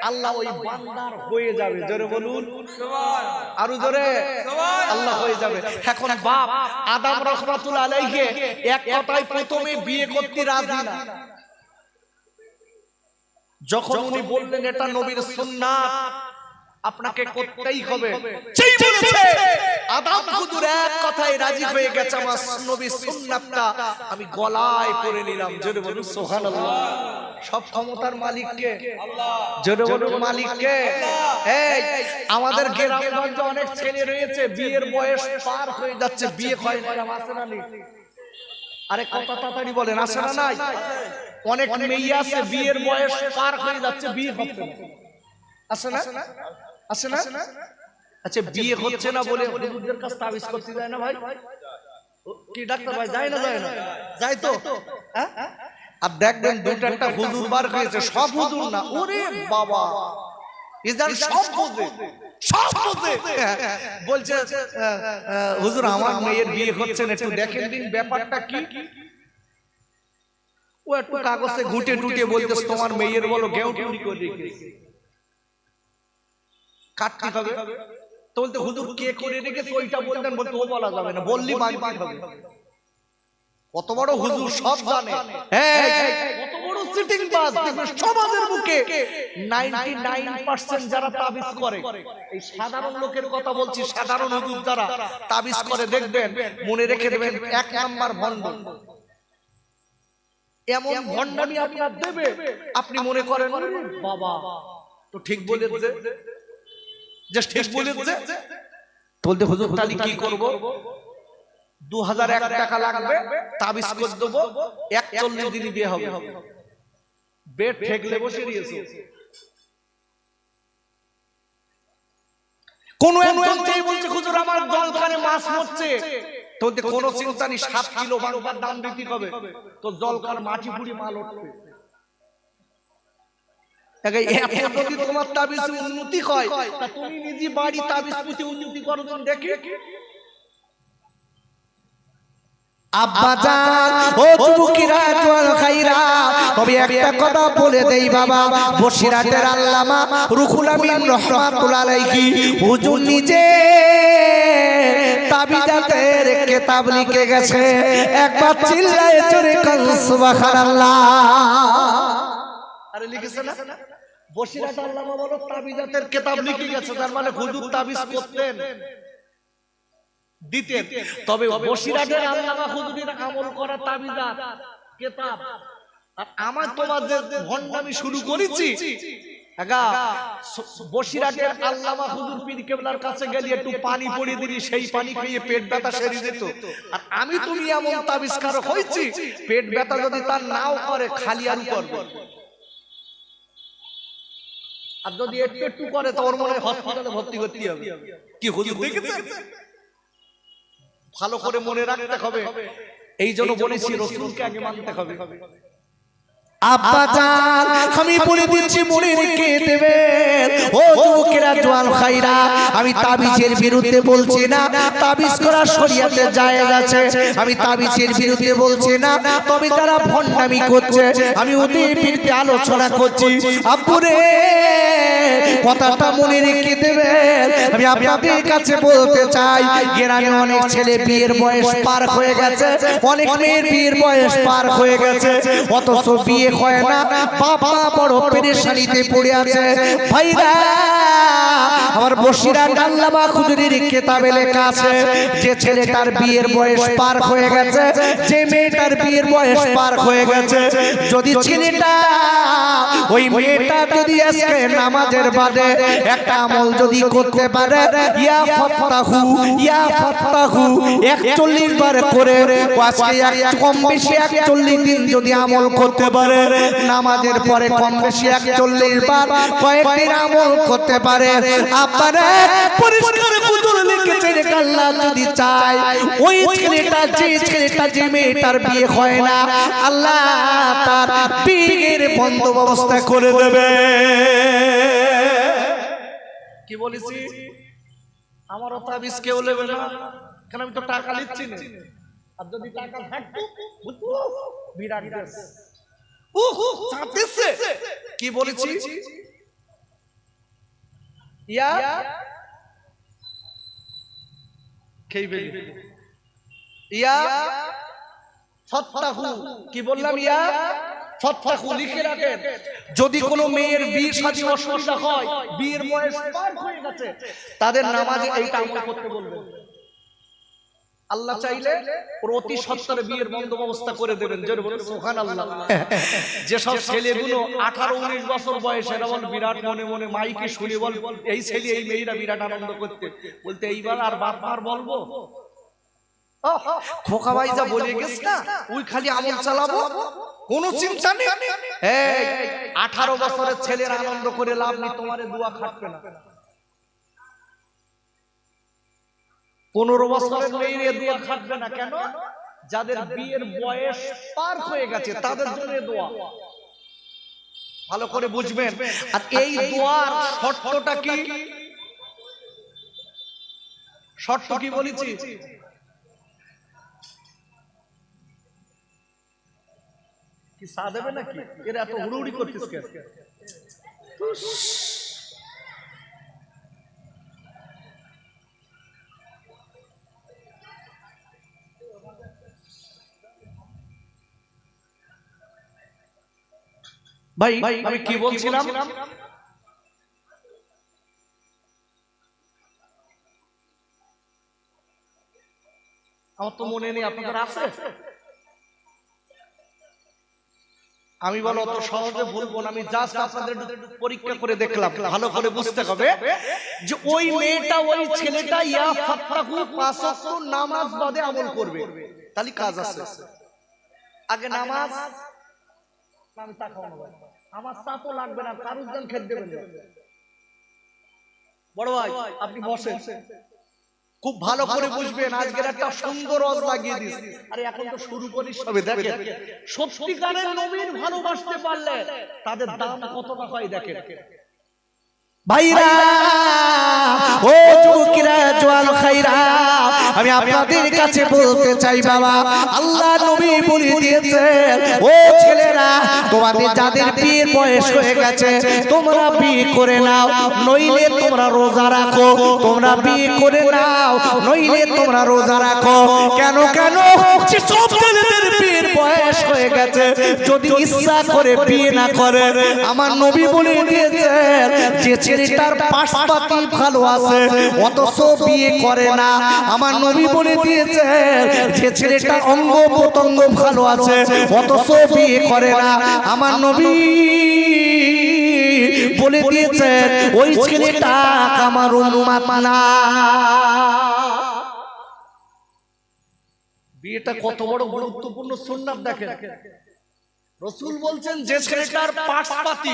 আল্লাহ ওই বান্দার হয়ে যাবে। জোরে বলুন সুবহানাল্লাহ। আরো জোরে সুবহানাল্লাহ। আল্লাহ হয়ে যাবে। এখন বাপ আদম রাহমাতুল্লাহ আলাইহি এক কথায় প্রথমে বিয়ে করতে রাজি না। যখন উনি বললেন এটা নবীর সুন্নাত, আপনাকে করতেই হবে, যেই বলেছে আদম হুজুর এক কথায় রাজি হয়ে গেছে, আমার নবীর সুন্নাতটা আমি গলায় পরে নিলাম। জোরে বলুন সুবহানাল্লাহ। সব ক্ষমতার মালিক কে? আল্লাহ। জোরে বলুন মালিক কে? এই আমাদের গ্রামগঞ্জে অনেক ছেলে রয়েছে, বিয়ের বয়স পার হয়ে যাচ্ছে, বিয়ে হয় না, আছে না নেই? আরে কথা তাড়াতাড়ি বলেন, আছে না নাই? অনেক মেয়ে আছে বিয়ের বয়স পার হয়ে যাচ্ছে, বিয়ে হচ্ছে না, আছে না? আছে না? আচ্ছা বিয়ে হচ্ছে না বলে হুজুরদের কাছে তাবিজ করতে যায় না ভাই? কি ডাক্তার ভাই যায় না? যায় না? যায় তো। আর দেখবেন দুটো একটা হুজুর বার হয়েছে, সব হুজুর না, ওরে বাবা ইজান সব বোঝে, সব বোঝে। বলছে হুজুর আমার মেয়ের বিয়ে হচ্ছে না, একটু দেখেন দিন ব্যাপারটা কি। ও একটু কাগজে ঘুটে টুটে বলতেছে তোমার মেয়ের বলো গেউ টুরি করে রেখেছে, কাটতে হবে। তো বলতে হুজুর কে করে রেখেছে ওইটা বলতেন, বলতে ও বলা যাবে না, বললি মানতে হবে। কত বড় হুজুর সব জানে, কত বড় চিটিং বাজ। দেখবেন সমাজের বুকে 99% যারা তাবিজ করে, এই সাধারণ লোকের কথা বলছি, সাধারণ হুজুর যারা তাবিজ করে, দেখবেন মনে রেখে দেবেন 1 নাম্বার ভণ্ড। এমন ভণ্ডামি আপনার দেবে, আপনি মনে করেন বাবা তো ঠিক বলেছে, যে ঠিক বলেছে। বলতে হুজুর তাহলে কি করব? 2001 টাকা লাগবে, তাবিজ করে দেবো, 41 দিনে বিয়ে হবে। বেড ঠেকলে বসে দিয়েছে। কোন একজন যেই বলছে হুজুর আমার জলখানে মাছ মরছে, তো কোনো চিন্তা নেই, 7 কিলো বাংলার দাম দিতে হবে, তো জলখান মাটি পুড়ি মাল উঠবে। এত যদি তোমার তাবিজ উন্নতি হয়, তা তুমি নিজে বাড়ি তাবিজ পুঁতে উন্নতি করো দেখে। আব্বাজান ও যুবকেরা জোয়ান খাইরা, তবে একটা কথা বলে দেই বাবা, বসিরহাটের আল্লামা রুহুল আমিন রাহমাতুল্লাহ আলাইহি হুজুর নিজে তাবিজাতের কিতাব লিখে গেছে। একবার চিল্লায়ে জোরে কান সুবহানাল্লাহ। আরে লিখেছে না, বসিরহাট আল্লামা বলো তাবিজাতের কিতাব লিখে গেছে, তার মানে হুজুর তাবিজ করতেন, দিতেন। তবে বসিরহাটের আল্লামা হুজুরের আমল করা তাবিজাত কিতাব, আর আমার তোমার যে ভণ্ডামি শুরু করেছি, বসিরহাটের আল্লামা হুজুর পীর কেবলার কাছে গেলে একটু পানি পড়িয়ে দিলি, সেই পানি খেয়ে পেট ব্যথা সেরে যেত। আর আমি তুমি এমন তাবিজকারক হয়েছি, পেট ব্যথা যদি তার নাও করে, খালি আলু করবে। আর যদি একটু একটু করে, তো ওর মনে হয় হসপিটালে ভর্তি করতে হবে। কি হুজুর দেখেছে? ভালো করে মনে রাখতে হবে। এই জন্য বলেছি রাসূলকে আগে মানতে হবে। আব্বাজান আমি বলে দিচ্ছি, মনে রেখে দেবেন ও যুবকেরা জোয়ান খাইরা, আমি তাবিজের বিরুদ্ধে বলছি না, তাবিজ করা শরীয়তে জায়েজ আছে, আমি তাবিজের বিরুদ্ধে বলছি না। তবে যারা ভণ্ডামি করছে, আমি ওদের বিরুদ্ধে আলোচনা করছি। আব্বুরে কথাটা মনে রেখে দেবেন। আমি আপনাদের কাছে বলতে চাই, গ্রামে অনেক ছেলে বিয়ের বয়স পার হয়ে গেছে, অনেক মেয়ের বিয়ের বয়স পার হয়ে গেছে, অথচ বিয়ে হয় না। বাবা বড় পেরেশানিতে পড়ে আছে। ভাইরা আমার বসিরহাট আল্লামা হুজুরের কিতাবে লেখা আছে, যে ছেলেটার বিয়ের বয়স পার হয়ে গেছে, যে মেয়েটার বিয়ের বয়স পার হয়ে গেছে, যদি ছেলেটা ওই মেয়েটা যদি আজকে নামাজের বাদে একটা আমল যদি করতে পারে, ইয়া ফাত্তাহু 41 বার করে, আজকে কম বেশি 41 দিন যদি আমল করতে পারে, নামাজের পরে কম বেশি 41 বার কয়েকদিন আমল করতে পারে, আপনারা পরিষ্কার হুজুর লিখেছেন, আল্লাহ যদি চায় ওই ছেলেটা, যে ছেলেটা যে মেয়েটার বিয়ে হয় না, আল্লাহ তার বিয়ের বন্দোবস্ত করে দেবে। কি বলেছি? আমারও তাবিজ কেউ নেবে না, কারণ আমি তো টাকা নিচ্ছি না। আর যদি টাকা থাকতো, বিরাট দেশ চাঁদেছে। কি বলেছি? ইয়া ইয়া ফাত্তাহু, কি বললাম? ইয়া ফাত্তাহু লিখে রাখেন। যদি কোনো মেয়ের বিয়ে শাদী অসুবিধা হয়, বিয়ের বয়স পার হয়ে গেছে, তাদের নামাজে এইটা আমল করতে বলবেন। আল্লাহ চাইলে প্রতি সত্তরে বিয়ের বন্দোবস্ত করে দেবেন। জোরে বলুন সুবহানাল্লাহ। যেসব ছেলেগুলো 18-19 বছর বয়স, এরা বল বিরাট মনে মনে মাইকে শুনে বল, এই ছেলে এই মেয়েরা বিরাট আনন্দ করতে, বলতে এইবার আর বাপ মার বলবো, খোকা ভাই যা বলে গেছ না, ওই খালি আমল চালাবো, কোনো চিন্তা নেই। 18 বছরের ছেলের আনন্দ করে লাভ নেই, তোমারে দোয়া খাটবে না। 15 বছরের মেয়ের দোয়া খাটবে না। কেন? যাদের বিয়ের বয়স পার হয়ে গেছে তাদের জন্য দোয়া। ভালো করে বুঝবেন। আর এই দোয়ার শর্তটা কি? শর্ত কি বলেছি? কি চা দেবে নাকি? এরা এত হুড়ুহুড়ি করছিস কেন? ভাই আমি কি বলছিলাম? আমার তো মনে নেই, আপনাদের আছে? আমি বলো অত সহজে বলবো না, আমি জাস্ট আপনাদের পরীক্ষা করে দেখলাম, ভালো করে বুঝতে হবে যে ওই মেয়েটা ওই ছেলেটা ইয়া ফাত্তাহু পাঁচ ওয়াক্ত নামাজ বাদে আমল করবে, তাহলে কাজ আছে। আগে নামাজ, আমি তাকাও না ভাই, আমার চাপও লাগবে না, কারুর জন্য খেতে দেবেন না। বড় ভাই আপনি বসেন, খুব ভালো করে বুঝবেন, আজকের একটা সুন্দর ওয়াজ লাগিয়ে দিয়েছি। আরে এখন তো শুরু করিস সবে, দেখেন সত্যিকারের নবীর ভালোবাসতে পারলে তাদের দাম কতটা হয় দেখেন। ভাইরা ও যুবকেরা জওয়ান খাইরা, আমি আপনাদের কাছে বলতে চাই বাবা, আল্লাহ নবী বলে দিয়েছেন ও ছেলেরা, তোমাদের যাদের বিয়ের বয়স হয়ে গেছে তোমরা বিয়ে করে নাও, নইলে তোমরা রোজা রাখো। তোমরা বিয়ে করে নাও, নইলে তোমরা রোজা রাখো। কেন কেন? যেসব ছেলেদের বিয়ের বয়স হয়ে গেছে যদি ইচ্ছা করে বিয়ে না করে, আমার নবী বলে দিয়েছেন যে ছেলেটার পাশপাতি ভালো আছে অথচ বিয়ে করে না, আমার নবী বলে দিয়েছেন যে ছেলেটা অঙ্গ প্রত্যঙ্গ ভালো আছে অথচ বিয়ে করে না, আমার নবী বলে দিয়েছেন ওই ছেলেটা আমার উম্মত না। বিয়েটা কত বড় গুরুত্বপূর্ণ সুন্নাত দেখেন। রাসূল বলছেন যে ছেলেটার পাশপাতি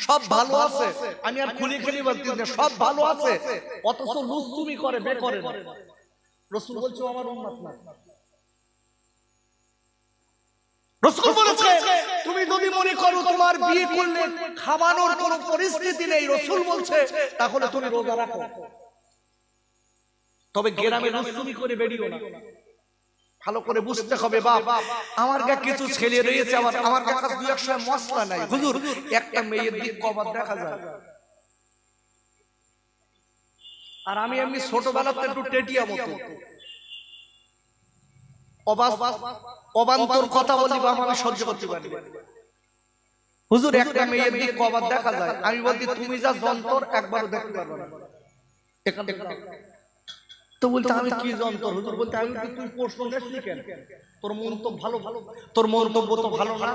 সব ভালো আছে, আমি আর খুলি খুলি বলছি না, সব ভালো আছে অথচ লুচ্চুমি করে, বে করে না, রাসূল বলছে আমার উম্মত না। রাসূল বলেছে তুমি যদি মনে করো তোমার বিয়ে করলে খাওয়ানোর কোনো পরিস্থিতি নেই, রাসূল বলছে তাহলে তুমি রোজা রাখো, তবে গ্রামে লুচ্চুমি করে বেরিও না। ভালো করে বুঝতে হবে বাপ, আমার কাছে কিছু ছেলে রয়েছে, আমার কাছে দুই এক সময় মশলা নাই, হুজুর একটা মেয়ের দিক কবার দেখা যায়, আর আমি এমনি ছোটবেলাতে একটু টেটিয়া মতো অবান্তর কথা বলি বাপ, আমি সহ্য করতে পারি। হুজুর একটা মেয়ের দিক কবার দেখা যায়, আমি বলছি তুমি যা যন্তর একবারও দেখতে পারবে না। তো বলতে আমি কি যন্ত্র? হুজুর বলতে আমি কি তুই প্রশ্ন করছিস কেন? তোর মন তো ভালো, তোর মন্তব্য তো ভালো না,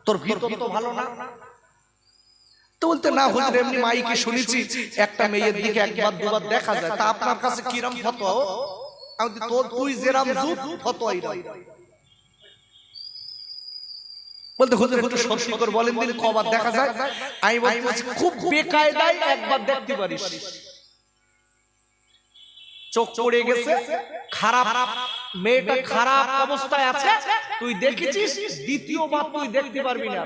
তোর ভিতর তো ভালো না। তো বলতে না হুজুর এমনি মাইকে শুনেছি একটা মেয়ের দিকে একবার দুবার দেখা যায়, তা আপনার কাছে কিরম ফতোয়া? আমি তোর তুই যেরাম যুগ ফতোয়াই না। বলতে হুজুর একটু সত্যি করে বলেন দিন কবার দেখা যায়? আমি বলছি খুব বেকায়দায় একবার দেখতে পারিস, চোখ পড়ে গেছে, খারাপ মেয়েটা খারাপ অবস্থায় আছে, তুই দেখেছিস, দ্বিতীয়বার তুই দেখতে পারবি না।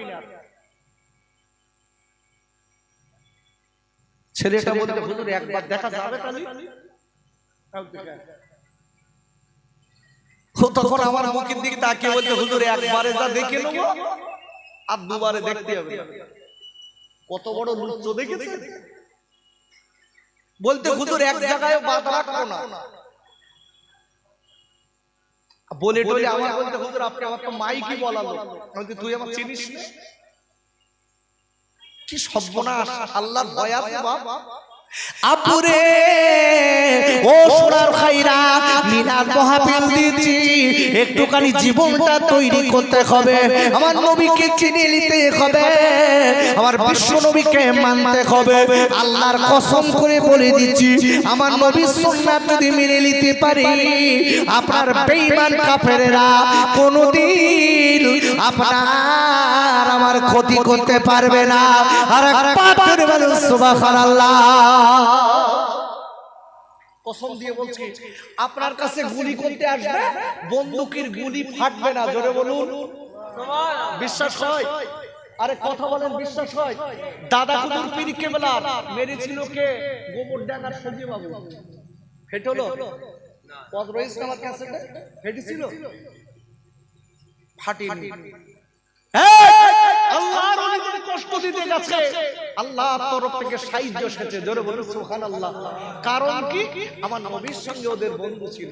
ছেলেটা বলতে হুজুর একবার দেখা যাবে তাহলে? তখন আমার মুখের দিকে তাকিয়ে বলতে হুজুর একবারে যা দেখে নেবো আর দুবারে দেখতে হবে। কত বড় লুচ্চ দেখেছে? বলতে হুজুর এক জায়গায় বাধা রাখবো না বলে টলে আমার বলতে হুজুর আপনি আমার তো মাইকি বলালো, তুই আমার চিনিস না? কি সর্বনাশ, আল্লাহর ভয় আছে বাপ। আপুরে ও সোনার খাইরা, মিলাদ মাহফিল দিচ্ছি, একটুখানি জীবনটা তৈরি করতে হবে, আমার নবীকে চিনে নিতে হবে, আমার বিশ্ব নবীকে মানতে হবে। আল্লাহর কসম করে বলে দিচ্ছি, আমার নবীর সুন্নাত যদি মেনে নিতে পারি, আপনার বেঈমান কাফেরেরা কোনদিন আপনার আমার ক্ষতি করতে পারবে না। আর একবার বলুন সুবহানাল্লাহ। কসম দিয়ে বলছি আপনার কাছে গুলি করতে আসবে, বন্দুকের গুলি ফাটবে না, জোরে বলুন বিশ্বাস হয়? আরে কথা বলেন বিশ্বাস হয়? দাদা হুজুর পীর কেবলা মেরেছিল কে? গোবরডাঙ্গার সজি বাবু। ফেটলো পদ রয়েছে আমার কাছে, ফেটেছিল ফাটিনি। আল্লাহর ওলিদের কষ্ট দিতে গেছে, আল্লাহর তরফ থেকে সাহায্য এসেছে, জোরে বলুন সুবহানাল্লাহ। কারণ কি? আমার নবীর সঙ্গে ওদের বন্ধু ছিল।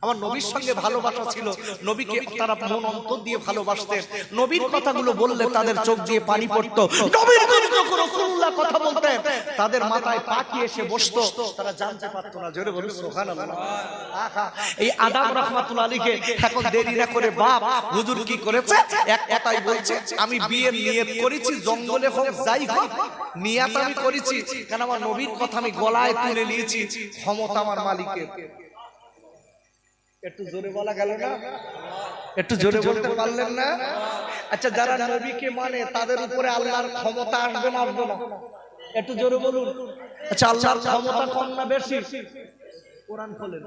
আমার নবীর সঙ্গে ভালোবাসা ছিল, নবীকে তারা মন অন্তর দিয়ে ভালোবাসতেন। নবীর কথাগুলো বললে তাদের চোখ দিয়ে পানি পড়তো। নবীর যখন রাসূলুল্লাহ কথা বলতেন তাদের মাথায় পাখি এসে বসতো, তারা জানতে পারতো না। জোরে বলুন সুবহানাল্লাহ। আহা, এই আদম রাহমাতুল্লাহ আলাইহি এখন দেরি না করে বাপ হুজুর কি করেছে, এক কথাই বলছে, আমি বিয়ের নিয়ত করেছি, জঙ্গলে হোক যাই হোক নিয়ত আমি করেছি, কারণ আমার নবীর কথা আমি গলায় তুলে নিয়েছি, ক্ষমতা আমার মালিকের। একটু জোরে বলা গেল না? একটু জোরে বলতে পারলেন না? আচ্ছা, যারা নবীকে মানে তাদের উপরে আল্লাহর ক্ষমতা আসবে না আসবে না? একটু জোরে বলুন। আচ্ছা, আল্লাহর ক্ষমতা কম না বেশি? কোরআন খোলেন।